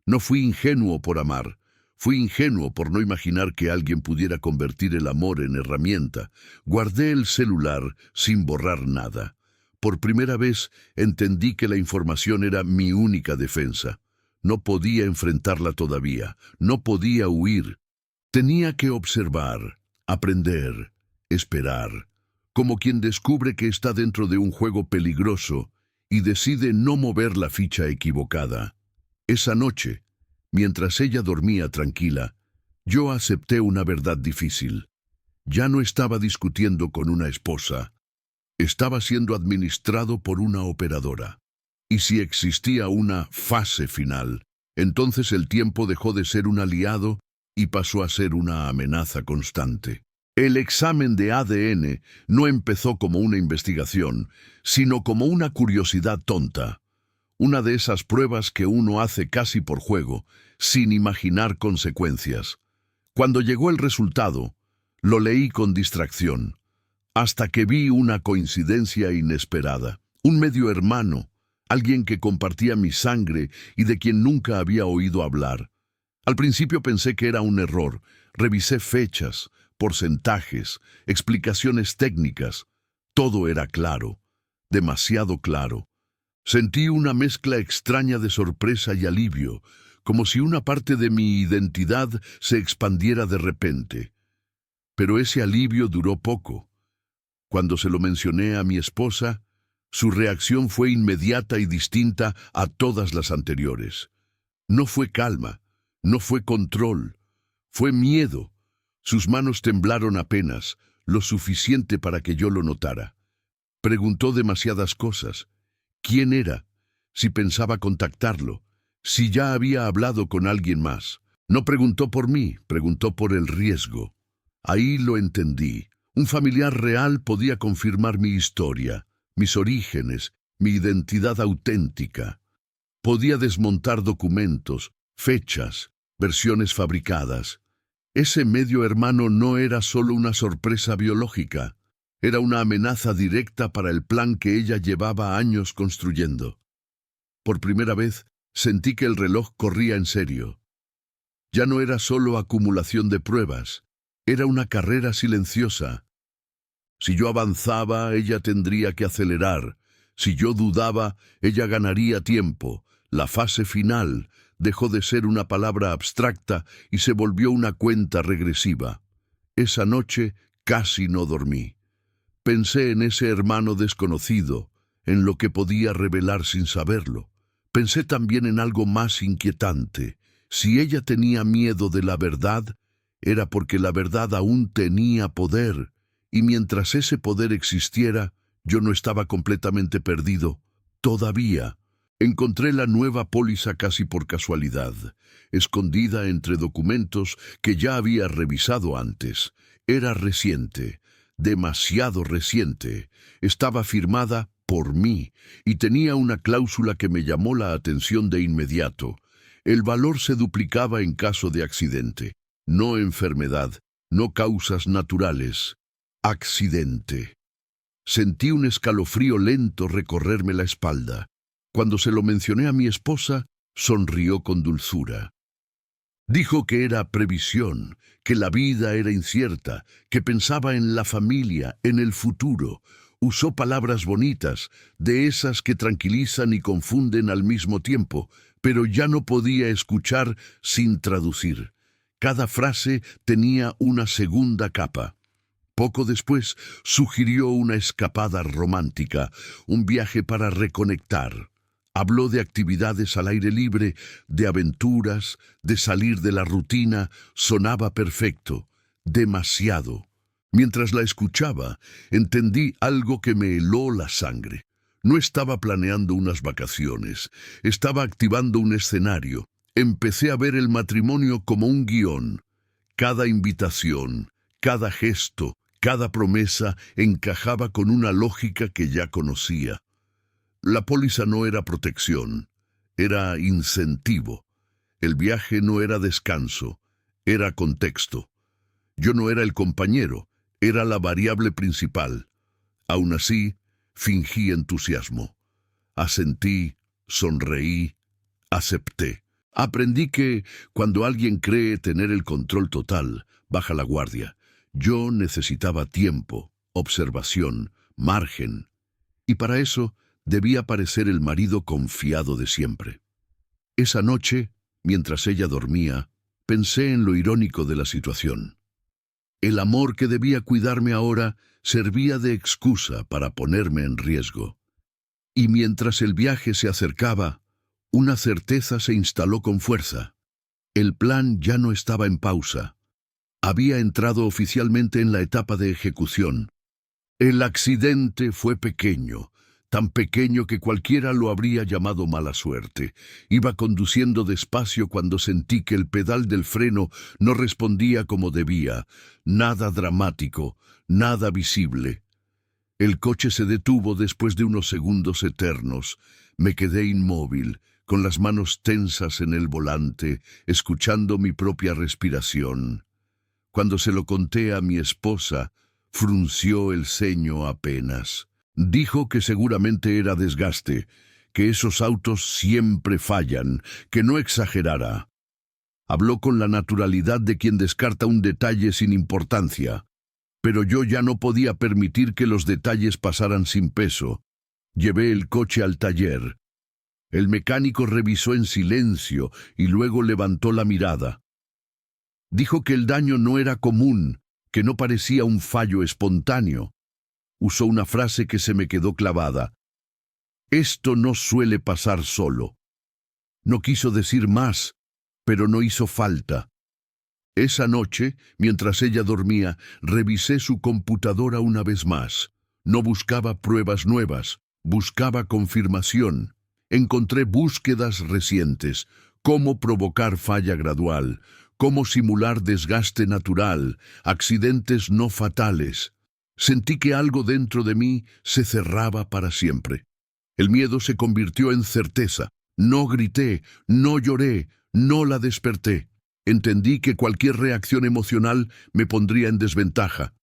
No fui ingenuo por amar. Fui ingenuo por no imaginar que alguien pudiera convertir el amor en herramienta. Guardé el celular sin borrar nada. Por primera vez entendí que la información era mi única defensa. No podía enfrentarla todavía, no podía huir. Tenía que observar, aprender, esperar, como quien descubre que está dentro de un juego peligroso y decide no mover la ficha equivocada. Esa noche, mientras ella dormía tranquila, yo acepté una verdad difícil. Ya no estaba discutiendo con una esposa. Estaba siendo administrado por una operadora. Y si existía una fase final, Entonces el tiempo dejó de ser un aliado y pasó a ser una amenaza constante. El examen de ADN no empezó como una investigación, sino como una curiosidad tonta. Una de esas pruebas que uno hace casi por juego, sin imaginar consecuencias. Cuando llegó el resultado, lo leí con distracción, hasta que vi una coincidencia inesperada. Un medio hermano, alguien que compartía mi sangre y de quien nunca había oído hablar. Al principio pensé que era un error. Revisé fechas, porcentajes, explicaciones técnicas. Todo era claro, demasiado claro. Sentí una mezcla extraña de sorpresa y alivio, como si una parte de mi identidad se expandiera de repente. Pero ese alivio duró poco. Cuando se lo mencioné a mi esposa, su reacción fue inmediata y distinta a todas las anteriores. No fue calma, no fue control, fue miedo. Sus manos temblaron apenas, lo suficiente para que yo lo notara. Preguntó demasiadas cosas. ¿Quién era? Si pensaba contactarlo, si ya había hablado con alguien más. No preguntó por mí, preguntó por el riesgo. Ahí lo entendí. Un familiar real podía confirmar mi historia, mis orígenes, mi identidad auténtica. Podía desmontar documentos, fechas, versiones fabricadas. Ese medio hermano no era solo una sorpresa biológica, era una amenaza directa para el plan que ella llevaba años construyendo. Por primera vez, sentí que el reloj corría en serio. Ya no era solo acumulación de pruebas, era una carrera silenciosa. Si yo avanzaba, ella tendría que acelerar. Si yo dudaba, ella ganaría tiempo. La fase final dejó de ser una palabra abstracta y se volvió una cuenta regresiva. Esa noche casi no dormí. Pensé en ese hermano desconocido, en lo que podía revelar sin saberlo. Pensé también en algo más inquietante. Si ella tenía miedo de la verdad, era porque la verdad aún tenía poder, y mientras ese poder existiera, yo no estaba completamente perdido. Todavía. Encontré la nueva póliza casi por casualidad, escondida entre documentos que ya había revisado antes. Era reciente, demasiado reciente. Estaba firmada por mí y tenía una cláusula que me llamó la atención de inmediato. El valor se duplicaba en caso de accidente, no enfermedad, no causas naturales. Accidente. Sentí un escalofrío lento recorrerme la espalda. Cuando se lo mencioné a mi esposa, sonrió con dulzura. Dijo que era previsión, que la vida era incierta, que pensaba en la familia, en el futuro. Usó palabras bonitas, de esas que tranquilizan y confunden al mismo tiempo, pero ya no podía escuchar sin traducir. Cada frase tenía una segunda capa. Poco después, sugirió una escapada romántica, un viaje para reconectar. Habló de actividades al aire libre, de aventuras, de salir de la rutina. Sonaba perfecto, demasiado. Mientras la escuchaba, entendí algo que me heló la sangre. No estaba planeando unas vacaciones, estaba activando un escenario. Empecé a ver el matrimonio como un guión. Cada invitación, cada gesto, cada promesa encajaba con una lógica que ya conocía. La póliza no era protección, era incentivo. El viaje no era descanso, era contexto. Yo no era el compañero, era la variable principal. Aún así, fingí entusiasmo. Asentí, sonreí, acepté. Aprendí que, cuando alguien cree tener el control total, baja la guardia. Yo necesitaba tiempo, observación, margen. Y para eso, debía parecer el marido confiado de siempre. Esa noche, mientras ella dormía, pensé en lo irónico de la situación. El amor que debía cuidarme ahora servía de excusa para ponerme en riesgo. Y mientras el viaje se acercaba, una certeza se instaló con fuerza. El plan ya no estaba en pausa. Había entrado oficialmente en la etapa de ejecución. El accidente fue pequeño, tan pequeño que cualquiera lo habría llamado mala suerte. Iba conduciendo despacio cuando sentí que el pedal del freno no respondía como debía. Nada dramático, nada visible. El coche se detuvo después de unos segundos eternos. Me quedé inmóvil, con las manos tensas en el volante, escuchando mi propia respiración. Cuando se lo conté a mi esposa, frunció el ceño apenas. Dijo que seguramente era desgaste, que esos autos siempre fallan, que no exagerara. Habló con la naturalidad de quien descarta un detalle sin importancia. Pero yo ya no podía permitir que los detalles pasaran sin peso. Llevé el coche al taller. El mecánico revisó en silencio y luego levantó la mirada. Dijo que el daño no era común, que no parecía un fallo espontáneo. Usó una frase que se me quedó clavada. Esto no suele pasar solo. No quiso decir más, pero no hizo falta. Esa noche, mientras ella dormía, revisé su computadora una vez más. No buscaba pruebas nuevas, buscaba confirmación. Encontré búsquedas recientes, cómo provocar falla gradual, cómo simular desgaste natural, accidentes no fatales. Sentí que algo dentro de mí se cerraba para siempre. El miedo se convirtió en certeza. No grité, no lloré, no la desperté. Entendí que cualquier reacción emocional me pondría en desventaja.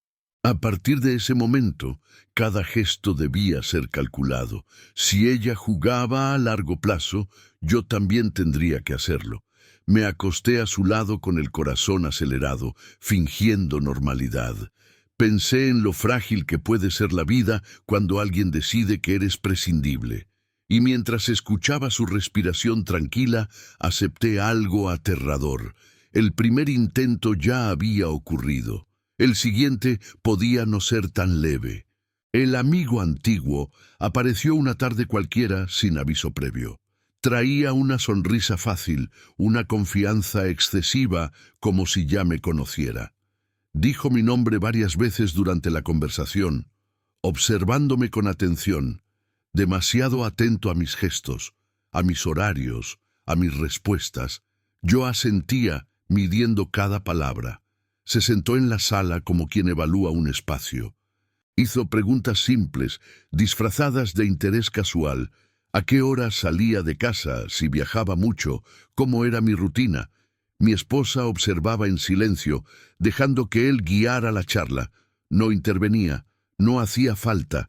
A partir de ese momento, cada gesto debía ser calculado. Si ella jugaba a largo plazo, yo también tendría que hacerlo. Me acosté a su lado con el corazón acelerado, fingiendo normalidad. Pensé en lo frágil que puede ser la vida cuando alguien decide que eres prescindible. Y mientras escuchaba su respiración tranquila, acepté algo aterrador. El primer intento ya había ocurrido. El siguiente podía no ser tan leve. El amigo antiguo apareció una tarde cualquiera sin aviso previo. Traía una sonrisa fácil, una confianza excesiva, como si ya me conociera. Dijo mi nombre varias veces durante la conversación, observándome con atención, demasiado atento a mis gestos, a mis horarios, a mis respuestas. Yo asentía, midiendo cada palabra. Se sentó en la sala como quien evalúa un espacio. Hizo preguntas simples, disfrazadas de interés casual. ¿A qué hora salía de casa? Si viajaba mucho. ¿Cómo era mi rutina? Mi esposa observaba en silencio, dejando que él guiara la charla. No intervenía, no hacía falta.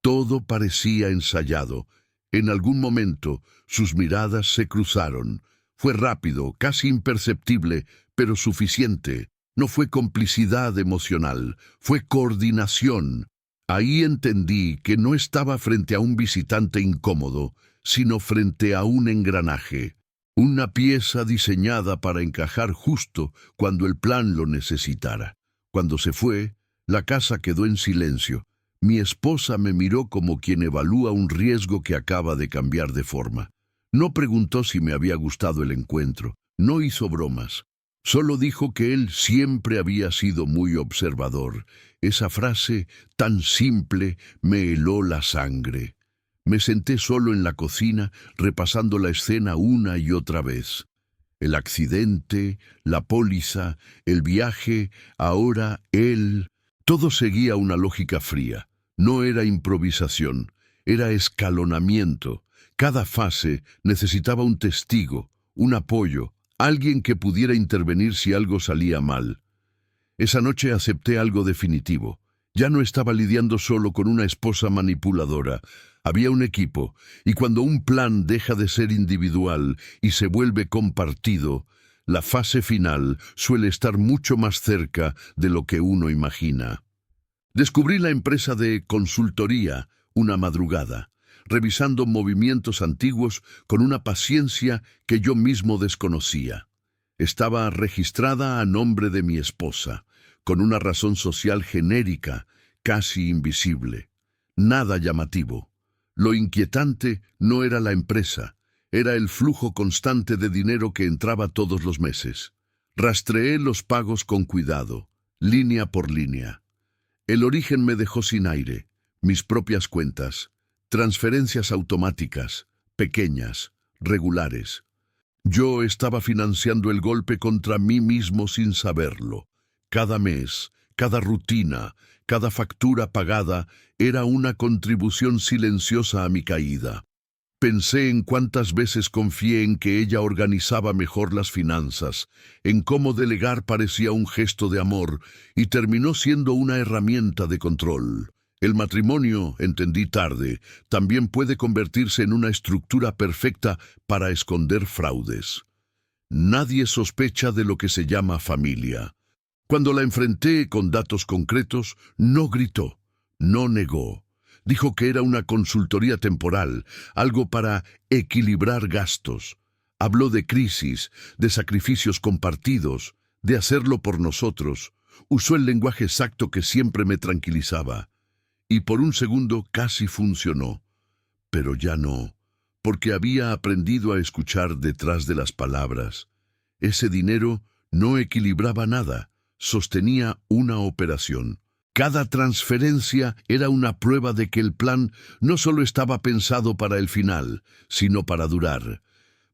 Todo parecía ensayado. En algún momento, sus miradas se cruzaron. Fue rápido, casi imperceptible, pero suficiente. No fue complicidad emocional, fue coordinación. Ahí entendí que no estaba frente a un visitante incómodo, sino frente a un engranaje. Una pieza diseñada para encajar justo cuando el plan lo necesitara. Cuando se fue, la casa quedó en silencio. Mi esposa me miró como quien evalúa un riesgo que acaba de cambiar de forma. No preguntó si me había gustado el encuentro, no hizo bromas. Solo dijo que él siempre había sido muy observador. Esa frase tan simple me heló la sangre. Me senté solo en la cocina, repasando la escena una y otra vez. El accidente, la póliza, el viaje, ahora él. Todo seguía una lógica fría. No era improvisación, era escalonamiento. Cada fase necesitaba un testigo, un apoyo, alguien que pudiera intervenir si algo salía mal. Esa noche acepté algo definitivo. Ya no estaba lidiando solo con una esposa manipuladora. Había un equipo, y cuando un plan deja de ser individual y se vuelve compartido, la fase final suele estar mucho más cerca de lo que uno imagina. Descubrí la empresa de consultoría una madrugada, revisando movimientos antiguos con una paciencia que yo mismo desconocía. Estaba registrada a nombre de mi esposa, con una razón social genérica, casi invisible. Nada llamativo. Lo inquietante no era la empresa, era el flujo constante de dinero que entraba todos los meses. Rastreé los pagos con cuidado, línea por línea. El origen me dejó sin aire, mis propias cuentas, Transferencias automáticas, pequeñas, regulares. Yo estaba financiando el golpe contra mí mismo sin saberlo. Cada mes, cada rutina, cada factura pagada era una contribución silenciosa a mi caída. Pensé en cuántas veces confié en que ella organizaba mejor las finanzas, en cómo delegar parecía un gesto de amor y terminó siendo una herramienta de control. El matrimonio, entendí tarde, también puede convertirse en una estructura perfecta para esconder fraudes. Nadie sospecha de lo que se llama familia. Cuando la enfrenté con datos concretos, no gritó, no negó. Dijo que era una consultoría temporal, algo para equilibrar gastos. Habló de crisis, de sacrificios compartidos, de hacerlo por nosotros. Usó el lenguaje exacto que siempre me tranquilizaba. Y por un segundo casi funcionó. Pero ya no, porque había aprendido a escuchar detrás de las palabras. Ese dinero no equilibraba nada, sostenía una operación. Cada transferencia era una prueba de que el plan no solo estaba pensado para el final, sino para durar,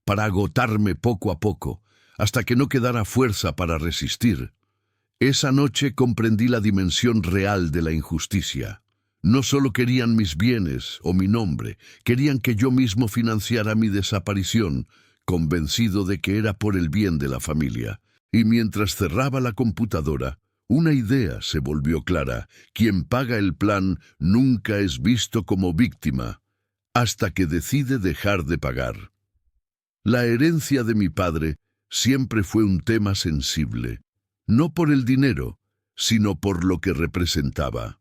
para agotarme poco a poco, hasta que no quedara fuerza para resistir. Esa noche comprendí la dimensión real de la injusticia. No solo querían mis bienes o mi nombre, querían que yo mismo financiara mi desaparición, convencido de que era por el bien de la familia. Y mientras cerraba la computadora, una idea se volvió clara. Quien paga el plan nunca es visto como víctima, hasta que decide dejar de pagar. La herencia de mi padre siempre fue un tema sensible, no por el dinero, sino por lo que representaba.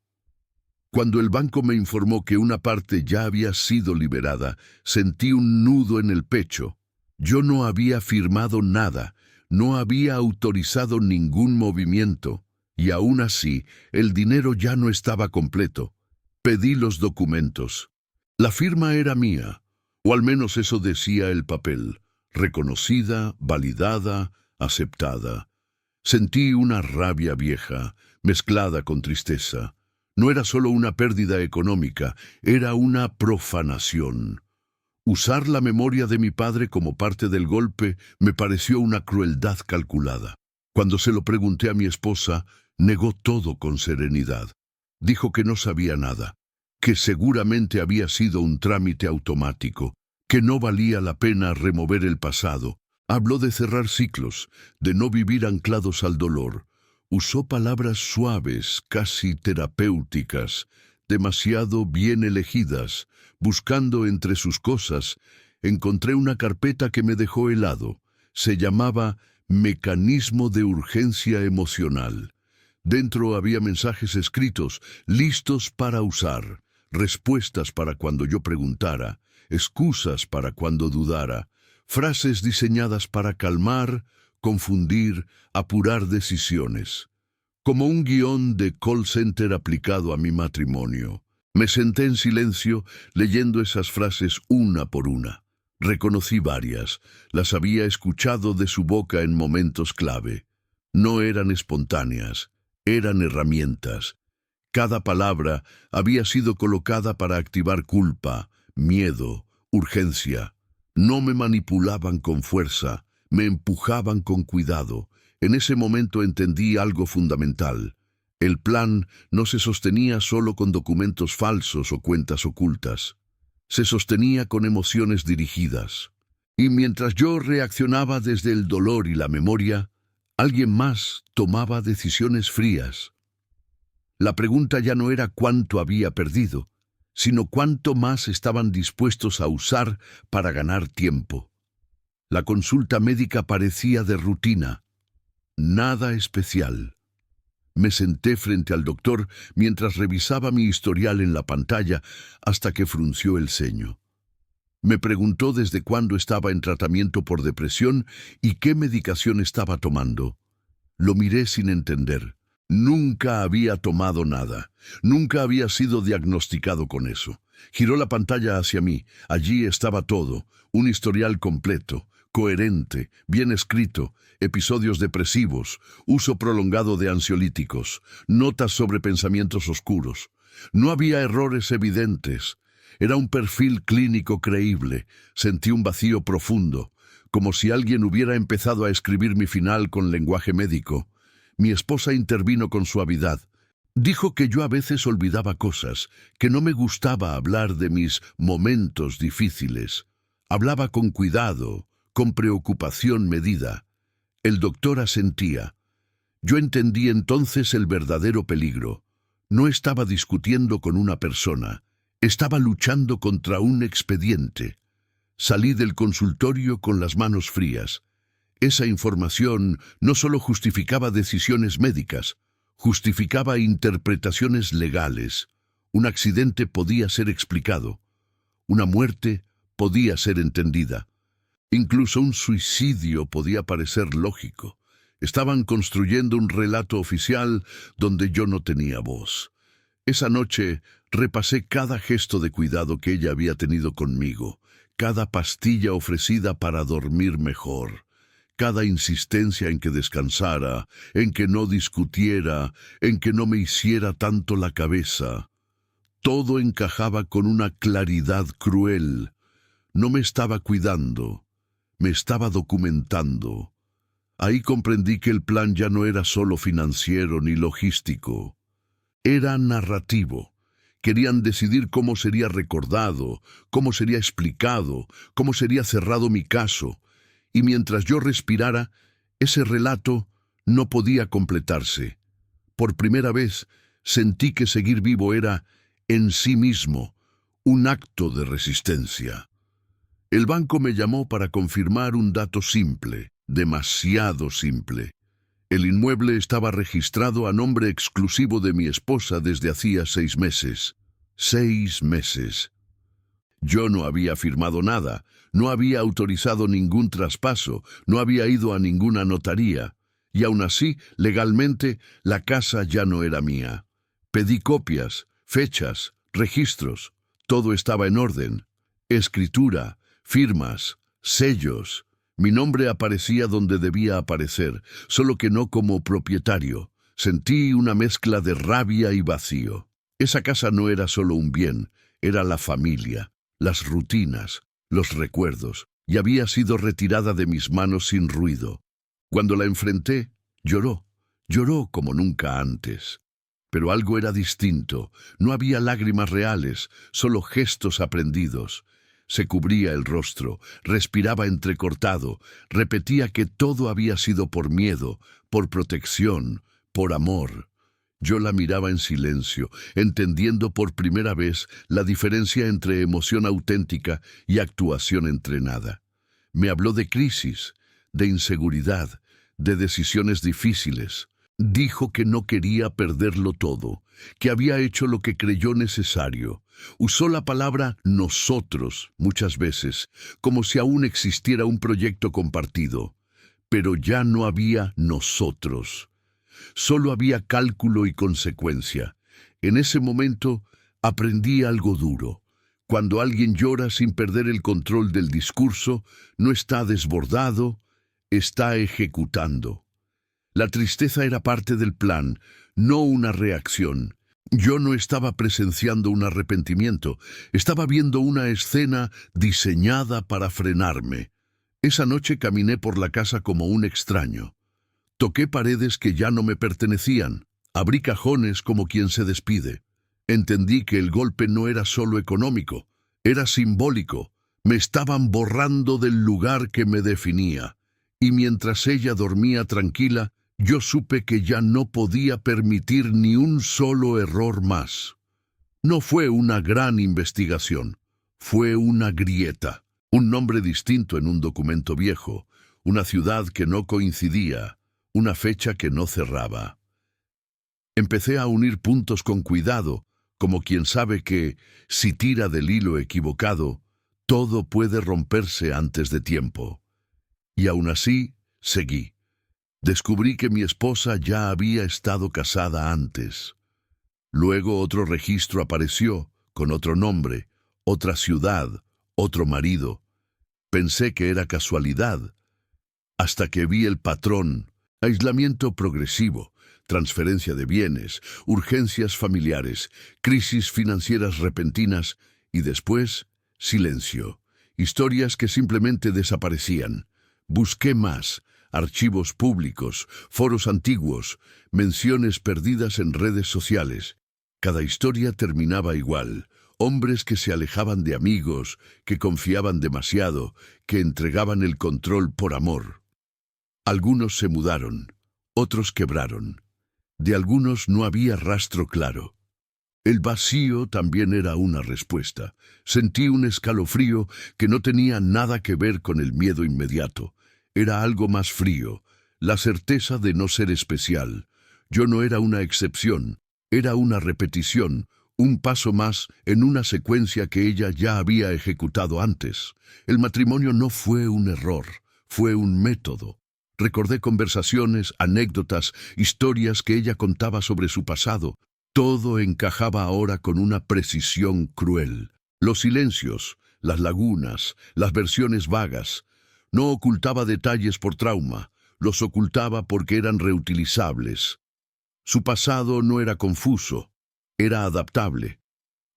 Cuando el banco me informó que una parte ya había sido liberada, sentí un nudo en el pecho. Yo no había firmado nada, no había autorizado ningún movimiento, y aún así, el dinero ya no estaba completo. Pedí los documentos. La firma era mía, o al menos eso decía el papel, reconocida, validada, aceptada. Sentí una rabia vieja, mezclada con tristeza. No era solo una pérdida económica, era una profanación. Usar la memoria de mi padre como parte del golpe me pareció una crueldad calculada. Cuando se lo pregunté a mi esposa, negó todo con serenidad. Dijo que no sabía nada, que seguramente había sido un trámite automático, que no valía la pena remover el pasado. Habló de cerrar ciclos, de no vivir anclados al dolor. Usó palabras suaves, casi terapéuticas, demasiado bien elegidas. Buscando entre sus cosas, encontré una carpeta que me dejó helado. Se llamaba Mecanismo de Urgencia Emocional. Dentro había mensajes escritos, listos para usar, respuestas para cuando yo preguntara, excusas para cuando dudara, frases diseñadas para calmar, confundir, apurar decisiones. Como un guión de call center aplicado a mi matrimonio. Me senté en silencio, leyendo esas frases una por una. Reconocí varias, las había escuchado de su boca en momentos clave. No eran espontáneas, eran herramientas. Cada palabra había sido colocada para activar culpa, miedo, urgencia. No me manipulaban con fuerza, me empujaban con cuidado. En ese momento entendí algo fundamental. El plan no se sostenía solo con documentos falsos o cuentas ocultas. Se sostenía con emociones dirigidas. Y mientras yo reaccionaba desde el dolor y la memoria, alguien más tomaba decisiones frías. La pregunta ya no era cuánto había perdido, sino cuánto más estaban dispuestos a usar para ganar tiempo. La consulta médica parecía de rutina, nada especial. Me senté frente al doctor mientras revisaba mi historial en la pantalla hasta que frunció el ceño. Me preguntó desde cuándo estaba en tratamiento por depresión y qué medicación estaba tomando. Lo miré sin entender. Nunca había tomado nada. Nunca había sido diagnosticado con eso. Giró la pantalla hacia mí. Allí estaba todo. Un historial completo, coherente, bien escrito, episodios depresivos, uso prolongado de ansiolíticos, notas sobre pensamientos oscuros. No había errores evidentes. Era un perfil clínico creíble. Sentí un vacío profundo, como si alguien hubiera empezado a escribir mi final con lenguaje médico. Mi esposa intervino con suavidad. Dijo que yo a veces olvidaba cosas, que no me gustaba hablar de mis momentos difíciles. Hablaba con cuidado, con preocupación medida. El doctor asentía. Yo entendí entonces el verdadero peligro. No estaba discutiendo con una persona, estaba luchando contra un expediente. Salí del consultorio con las manos frías. Esa información no solo justificaba decisiones médicas, justificaba interpretaciones legales. Un accidente podía ser explicado. Una muerte podía ser entendida. Incluso un suicidio podía parecer lógico. Estaban construyendo un relato oficial donde yo no tenía voz. Esa noche repasé cada gesto de cuidado que ella había tenido conmigo, cada pastilla ofrecida para dormir mejor, cada insistencia en que descansara, en que no discutiera, en que no me hiciera tanto la cabeza. Todo encajaba con una claridad cruel. No me estaba cuidando, me estaba documentando. Ahí comprendí que el plan ya no era solo financiero ni logístico. Era narrativo. Querían decidir cómo sería recordado, cómo sería explicado, cómo sería cerrado mi caso. Y mientras yo respirara, ese relato no podía completarse. Por primera vez sentí que seguir vivo era, en sí mismo, un acto de resistencia. El banco me llamó para confirmar un dato simple, demasiado simple. El inmueble estaba registrado a nombre exclusivo de mi esposa desde hacía 6 meses. 6 meses. Yo no había firmado nada, no había autorizado ningún traspaso, no había ido a ninguna notaría. Y aún así, legalmente, la casa ya no era mía. Pedí copias, fechas, registros. Todo estaba en orden. Escritura, firmas, sellos. Mi nombre aparecía donde debía aparecer, solo que no como propietario. Sentí una mezcla de rabia y vacío. Esa casa no era solo un bien, era la familia, las rutinas, los recuerdos, y había sido retirada de mis manos sin ruido. Cuando la enfrenté, lloró como nunca antes. Pero algo era distinto, no había lágrimas reales, solo gestos aprendidos. Se cubría el rostro, respiraba entrecortado, repetía que todo había sido por miedo, por protección, por amor. Yo la miraba en silencio, entendiendo por primera vez la diferencia entre emoción auténtica y actuación entrenada. Me habló de crisis, de inseguridad, de decisiones difíciles. Dijo que no quería perderlo todo, que había hecho lo que creyó necesario. Usó la palabra nosotros muchas veces, como si aún existiera un proyecto compartido. Pero ya no había nosotros. Solo había cálculo y consecuencia. En ese momento aprendí algo duro. Cuando alguien llora sin perder el control del discurso, no está desbordado, está ejecutando. La tristeza era parte del plan, no una reacción. Yo no estaba presenciando un arrepentimiento, estaba viendo una escena diseñada para frenarme. Esa noche caminé por la casa como un extraño. Toqué paredes que ya no me pertenecían, abrí cajones como quien se despide. Entendí que el golpe no era solo económico, era simbólico. Me estaban borrando del lugar que me definía. Y mientras ella dormía tranquila, yo supe que ya no podía permitir ni un solo error más. No fue una gran investigación, fue una grieta, un nombre distinto en un documento viejo, una ciudad que no coincidía, una fecha que no cerraba. Empecé a unir puntos con cuidado, como quien sabe que, si tira del hilo equivocado, todo puede romperse antes de tiempo. Y aún así, seguí. Descubrí que mi esposa ya había estado casada antes. Luego otro registro apareció, con otro nombre, otra ciudad, otro marido. Pensé que era casualidad, hasta que vi el patrón: aislamiento progresivo, transferencia de bienes, urgencias familiares, crisis financieras repentinas Y después, silencio. Historias que simplemente desaparecían. Busqué más. Archivos públicos, foros antiguos, menciones perdidas en redes sociales. Cada historia terminaba igual. Hombres que se alejaban de amigos, que confiaban demasiado, que entregaban el control por amor. Algunos se mudaron, otros quebraron. De algunos no había rastro claro. El vacío también era una respuesta. Sentí un escalofrío que no tenía nada que ver con el miedo inmediato. Era algo más frío, la certeza de no ser especial. Yo no era una excepción, era una repetición, un paso más en una secuencia que ella ya había ejecutado antes. El matrimonio no fue un error, fue un método. Recordé conversaciones, anécdotas, historias que ella contaba sobre su pasado. Todo encajaba ahora con una precisión cruel. Los silencios, las lagunas, las versiones vagas. No ocultaba detalles por trauma, los ocultaba porque eran reutilizables. Su pasado no era confuso, era adaptable.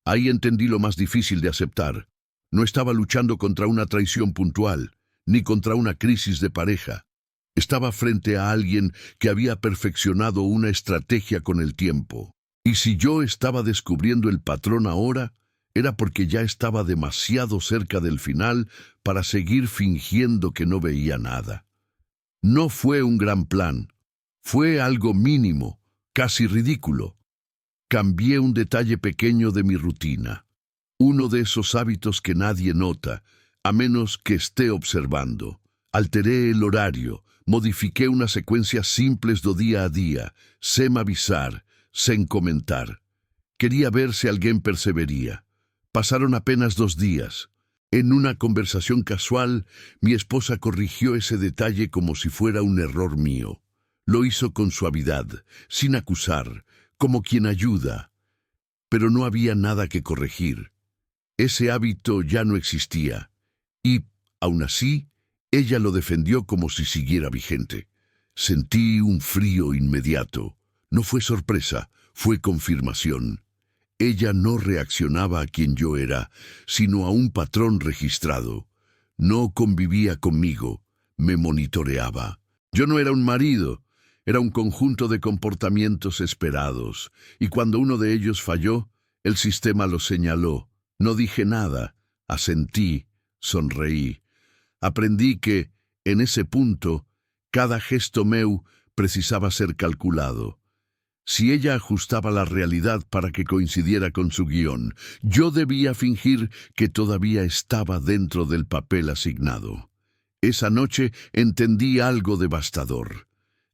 Ahí entendí lo más difícil de aceptar. No estaba luchando contra una traición puntual, ni contra una crisis de pareja. Estaba frente a alguien que había perfeccionado una estrategia con el tiempo. Y si yo estaba descubriendo el patrón ahora, era porque ya estaba demasiado cerca del final para seguir fingiendo que no veía nada. No fue un gran plan, fue algo mínimo, casi ridículo. Cambié un detalle pequeño de mi rutina, uno de esos hábitos que nadie nota, a menos que esté observando. Alteré el horario, modifiqué unas secuencias simples do día a día, sem avisar, sem comentar. Quería ver si alguien persevería. Pasaron apenas 2 días. En una conversación casual, mi esposa corrigió ese detalle como si fuera un error mío. Lo hizo con suavidad, sin acusar, como quien ayuda. Pero no había nada que corregir. Ese hábito ya no existía. Y, aún así, ella lo defendió como si siguiera vigente. Sentí un frío inmediato. No fue sorpresa, fue confirmación. Ella no reaccionaba a quien yo era, sino a un patrón registrado. No convivía conmigo, me monitoreaba. Yo no era un marido, era un conjunto de comportamientos esperados, y cuando uno de ellos falló, el sistema lo señaló. No dije nada, asentí, sonreí. Aprendí que, en ese punto, cada gesto meu precisaba ser calculado. Si ella ajustaba la realidad para que coincidiera con su guión, yo debía fingir que todavía estaba dentro del papel asignado. Esa noche entendí algo devastador.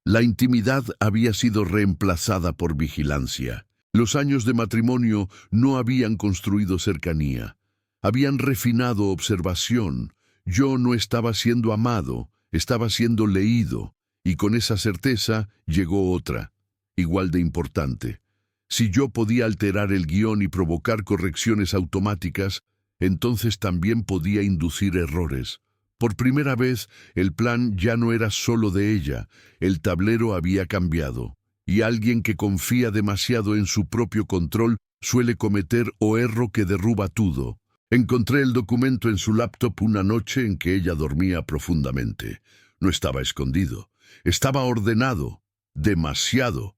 La intimidad había sido reemplazada por vigilancia. Los años de matrimonio no habían construido cercanía. Habían refinado observación. Yo no estaba siendo amado, estaba siendo leído, y con esa certeza llegó otra, igual de importante. Si yo podía alterar el guión y provocar correcciones automáticas, entonces también podía inducir errores. Por primera vez, el plan ya no era solo de ella, el tablero había cambiado, y alguien que confía demasiado en su propio control suele cometer o erro que derruba todo. Encontré el documento en su laptop una noche en que ella dormía profundamente. No estaba escondido, estaba ordenado, demasiado.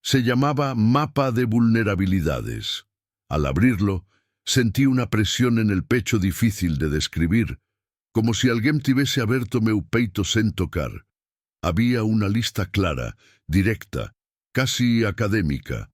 Se llamaba Mapa de Vulnerabilidades. Al abrirlo, sentí una presión en el pecho difícil de describir, como si alguien tivese aberto meu peito sen tocar. Había una lista clara, directa, casi académica.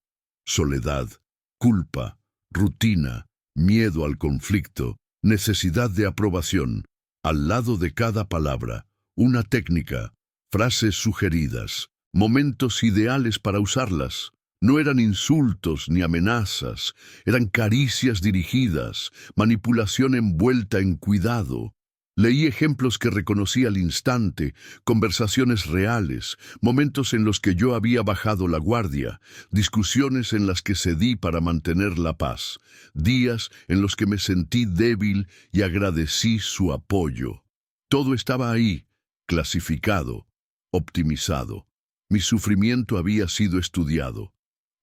Soledad, culpa, rutina, miedo al conflicto, necesidad de aprobación. Al lado de cada palabra, una técnica, frases sugeridas, momentos ideales para usarlas. No eran insultos ni amenazas, eran caricias dirigidas, manipulación envuelta en cuidado. Leí ejemplos que reconocí al instante, conversaciones reales, momentos en los que yo había bajado la guardia, discusiones en las que cedí para mantener la paz, días en los que me sentí débil y agradecí su apoyo. Todo estaba ahí, clasificado, optimizado. Mi sufrimiento había sido estudiado.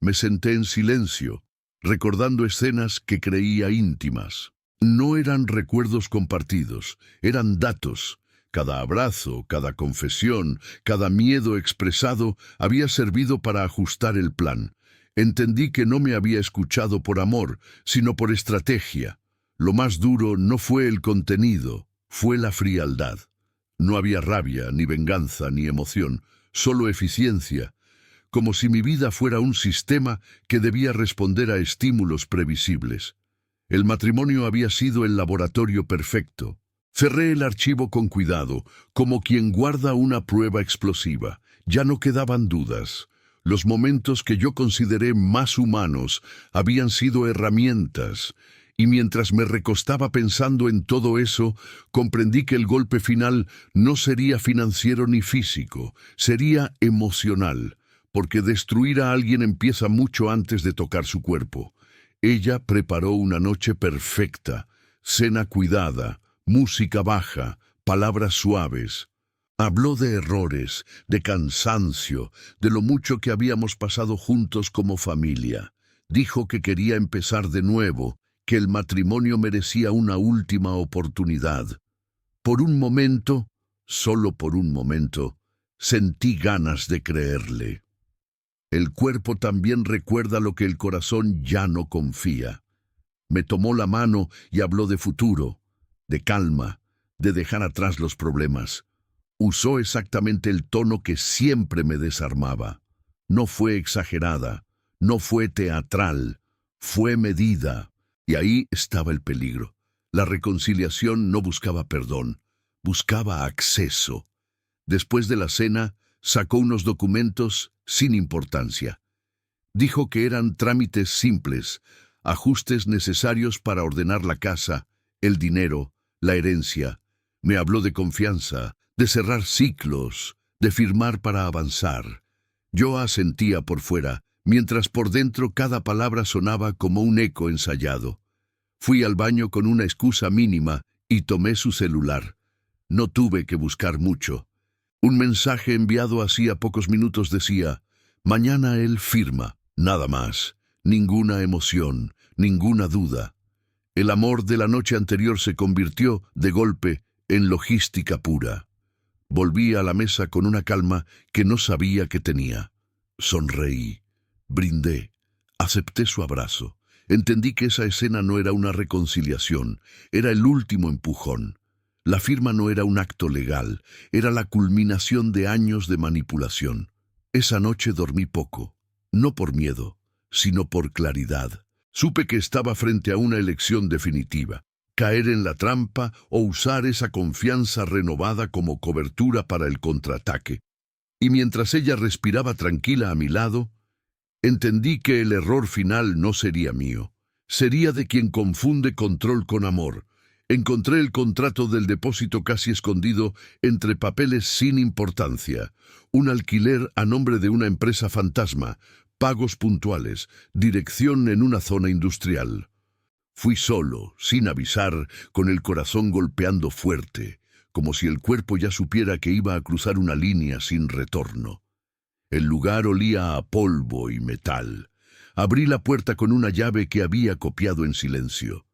Me senté en silencio, recordando escenas que creía íntimas. No eran recuerdos compartidos, eran datos. Cada abrazo, cada confesión, cada miedo expresado había servido para ajustar el plan. Entendí que no me había escuchado por amor, sino por estrategia. Lo más duro no fue el contenido, fue la frialdad. No había rabia, ni venganza, ni emoción, solo eficiencia, como si mi vida fuera un sistema que debía responder a estímulos previsibles. El matrimonio había sido el laboratorio perfecto. Cerré el archivo con cuidado, como quien guarda una prueba explosiva. Ya no quedaban dudas. Los momentos que yo consideré más humanos habían sido herramientas, y mientras me recostaba pensando en todo eso, comprendí que el golpe final no sería financiero ni físico, sería emocional, porque destruir a alguien empieza mucho antes de tocar su cuerpo. Ella preparó una noche perfecta, cena cuidada, música baja, palabras suaves. Habló de errores, de cansancio, de lo mucho que habíamos pasado juntos como familia. Dijo que quería empezar de nuevo, que el matrimonio merecía una última oportunidad. Por un momento, solo por un momento, sentí ganas de creerle. El cuerpo también recuerda lo que el corazón ya no confía. Me tomó la mano y habló de futuro, de calma, de dejar atrás los problemas. Usó exactamente el tono que siempre me desarmaba. No fue exagerada, no fue teatral, fue medida. Y ahí estaba el peligro. La reconciliación no buscaba perdón, buscaba acceso. Después de la cena, sacó unos documentos sin importancia. Dijo que eran trámites simples, ajustes necesarios para ordenar la casa, el dinero, la herencia. Me habló de confianza, de cerrar ciclos, de firmar para avanzar. Yo asentía por fuera, mientras por dentro cada palabra sonaba como un eco ensayado. Fui al baño con una excusa mínima y tomé su celular. No tuve que buscar mucho. Un mensaje enviado hacía pocos minutos decía: mañana él firma, nada más, ninguna emoción, ninguna duda. El amor de la noche anterior se convirtió, de golpe, en logística pura. Volví a la mesa con una calma que no sabía que tenía. Sonreí, brindé, acepté su abrazo. Entendí que esa escena no era una reconciliación, era el último empujón. La firma no era un acto legal, era la culminación de años de manipulación. Esa noche dormí poco, no por miedo, sino por claridad. Supe que estaba frente a una elección definitiva: caer en la trampa o usar esa confianza renovada como cobertura para el contraataque. Y mientras ella respiraba tranquila a mi lado, entendí que el error final no sería mío, sería de quien confunde control con amor. Encontré el contrato del depósito casi escondido entre papeles sin importancia, un alquiler a nombre de una empresa fantasma, pagos puntuales, dirección en una zona industrial. Fui solo, sin avisar, con el corazón golpeando fuerte, como si el cuerpo ya supiera que iba a cruzar una línea sin retorno. El lugar olía a polvo y metal. Abrí la puerta con una llave que había copiado en silencio.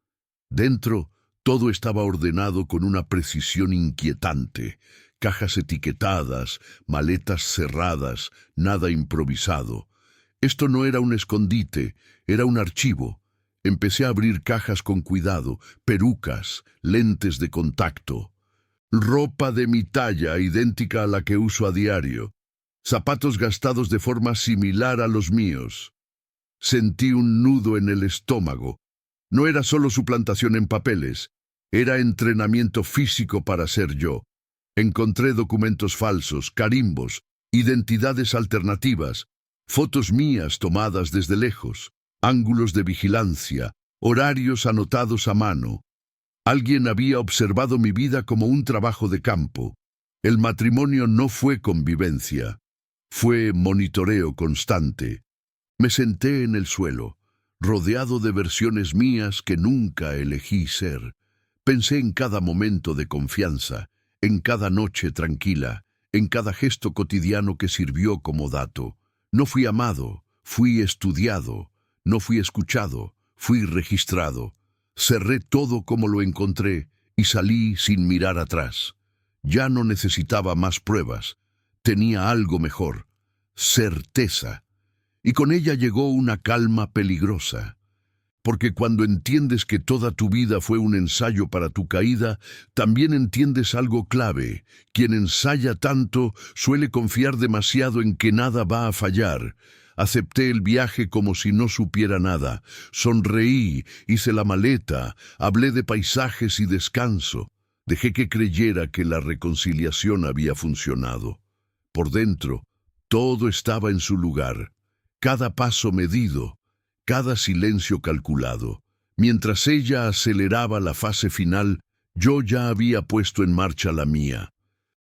Dentro, todo estaba ordenado con una precisión inquietante. Cajas etiquetadas, maletas cerradas, nada improvisado. Esto no era un escondite, era un archivo. Empecé a abrir cajas con cuidado, pelucas, lentes de contacto. Ropa de mi talla, idéntica a la que uso a diario. Zapatos gastados de forma similar a los míos. Sentí un nudo en el estómago. No era solo suplantación en papeles, era entrenamiento físico para ser yo. Encontré documentos falsos, carimbos, identidades alternativas, fotos mías tomadas desde lejos, ángulos de vigilancia, horarios anotados a mano. Alguien había observado mi vida como un trabajo de campo. El matrimonio no fue convivencia, fue monitoreo constante. Me senté en el suelo, rodeado de versiones mías que nunca elegí ser. Pensé en cada momento de confianza, en cada noche tranquila, en cada gesto cotidiano que sirvió como dato. No fui amado, fui estudiado. No fui escuchado, fui registrado. Cerré todo como lo encontré y salí sin mirar atrás. Ya no necesitaba más pruebas. Tenía algo mejor: certeza. Y con ella llegó una calma peligrosa. Porque cuando entiendes que toda tu vida fue un ensayo para tu caída, también entiendes algo clave. Quien ensaya tanto suele confiar demasiado en que nada va a fallar. Acepté el viaje como si no supiera nada. Sonreí, hice la maleta, hablé de paisajes y descanso. Dejé que creyera que la reconciliación había funcionado. Por dentro, todo estaba en su lugar. Cada paso medido, cada silencio calculado. Mientras ella aceleraba la fase final, yo ya había puesto en marcha la mía.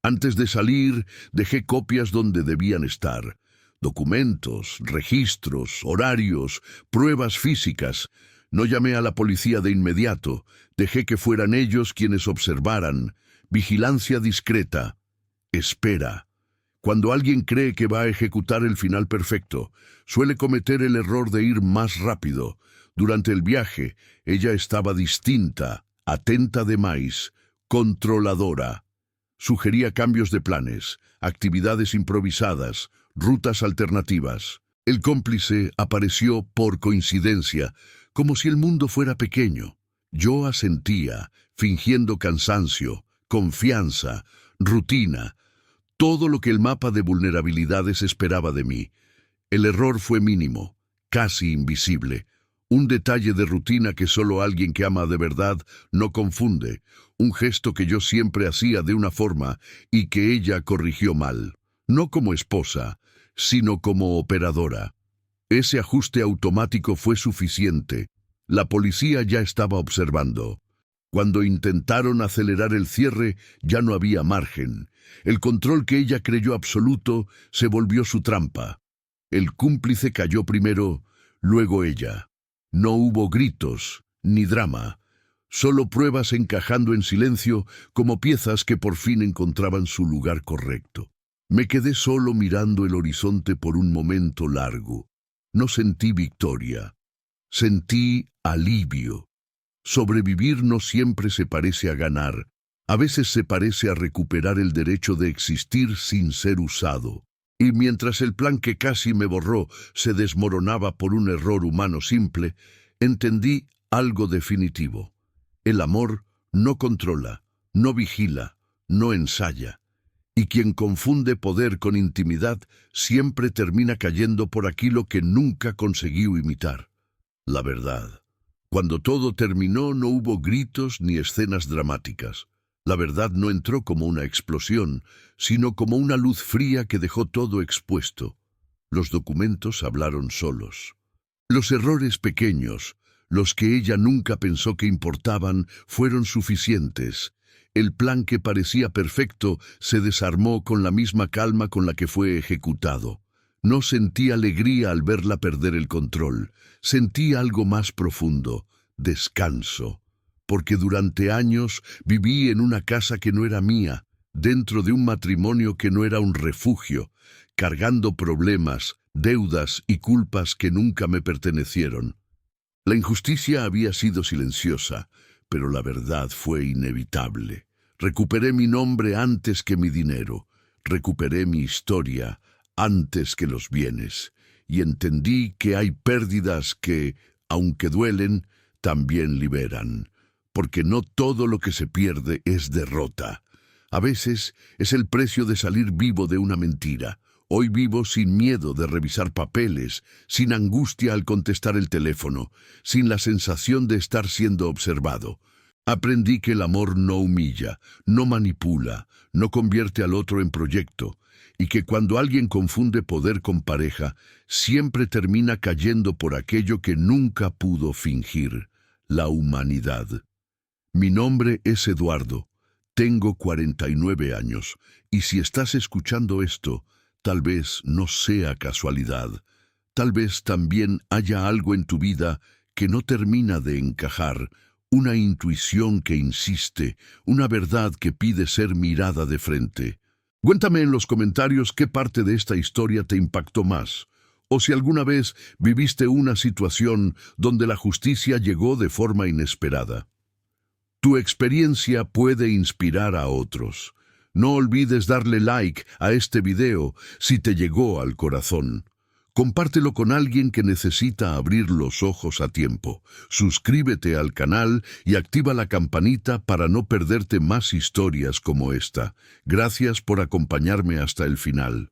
Antes de salir, dejé copias donde debían estar: documentos, registros, horarios, pruebas físicas. No llamé a la policía de inmediato, dejé que fueran ellos quienes observaran. Vigilancia discreta. Espera. Cuando alguien cree que va a ejecutar el final perfecto, suele cometer el error de ir más rápido. Durante el viaje, ella estaba distinta, atenta de más, controladora. Sugería cambios de planes, actividades improvisadas, rutas alternativas. El cómplice apareció por coincidencia, como si el mundo fuera pequeño. Yo asentía, fingiendo cansancio, confianza, rutina, todo lo que el mapa de vulnerabilidades esperaba de mí. El error fue mínimo, casi invisible. Un detalle de rutina que solo alguien que ama de verdad no confunde. Un gesto que yo siempre hacía de una forma y que ella corrigió mal. No como esposa, sino como operadora. Ese ajuste automático fue suficiente. La policía ya estaba observando. Cuando intentaron acelerar el cierre, ya no había margen. El control que ella creyó absoluto se volvió su trampa. El cómplice cayó primero, luego ella. No hubo gritos, ni drama, solo pruebas encajando en silencio como piezas que por fin encontraban su lugar correcto. Me quedé solo mirando el horizonte por un momento largo. No sentí victoria, sentí alivio. Sobrevivir no siempre se parece a ganar. A veces se parece a recuperar el derecho de existir sin ser usado. Y mientras el plan que casi me borró se desmoronaba por un error humano simple, entendí algo definitivo. El amor no controla, no vigila, no ensaya. Y quien confunde poder con intimidad siempre termina cayendo por aquello que nunca consiguió imitar: la verdad. Cuando todo terminó no hubo gritos ni escenas dramáticas. La verdad no entró como una explosión, sino como una luz fría que dejó todo expuesto. Los documentos hablaron solos. Los errores pequeños, los que ella nunca pensó que importaban, fueron suficientes. El plan que parecía perfecto se desarmó con la misma calma con la que fue ejecutado. No sentí alegría al verla perder el control. Sentí algo más profundo: descanso. Porque durante años viví en una casa que no era mía, dentro de un matrimonio que no era un refugio, cargando problemas, deudas y culpas que nunca me pertenecieron. La injusticia había sido silenciosa, pero la verdad fue inevitable. Recuperé mi nombre antes que mi dinero, recuperé mi historia antes que los bienes, y entendí que hay pérdidas que, aunque duelen, también liberan. Porque no todo lo que se pierde es derrota. A veces es el precio de salir vivo de una mentira. Hoy vivo sin miedo de revisar papeles, sin angustia al contestar el teléfono, sin la sensación de estar siendo observado. Aprendí que el amor no humilla, no manipula, no convierte al otro en proyecto, y que cuando alguien confunde poder con pareja, siempre termina cayendo por aquello que nunca pudo fingir: la humanidad. Mi nombre es Eduardo, tengo 49 años, y si estás escuchando esto, tal vez no sea casualidad. Tal vez también haya algo en tu vida que no termina de encajar, una intuición que insiste, una verdad que pide ser mirada de frente. Cuéntame en los comentarios qué parte de esta historia te impactó más. O si alguna vez viviste una situación donde la justicia llegó de forma inesperada. Tu experiencia puede inspirar a otros. No olvides darle like a este video si te llegó al corazón. Compártelo con alguien que necesita abrir los ojos a tiempo. Suscríbete al canal y activa la campanita para no perderte más historias como esta. Gracias por acompañarme hasta el final.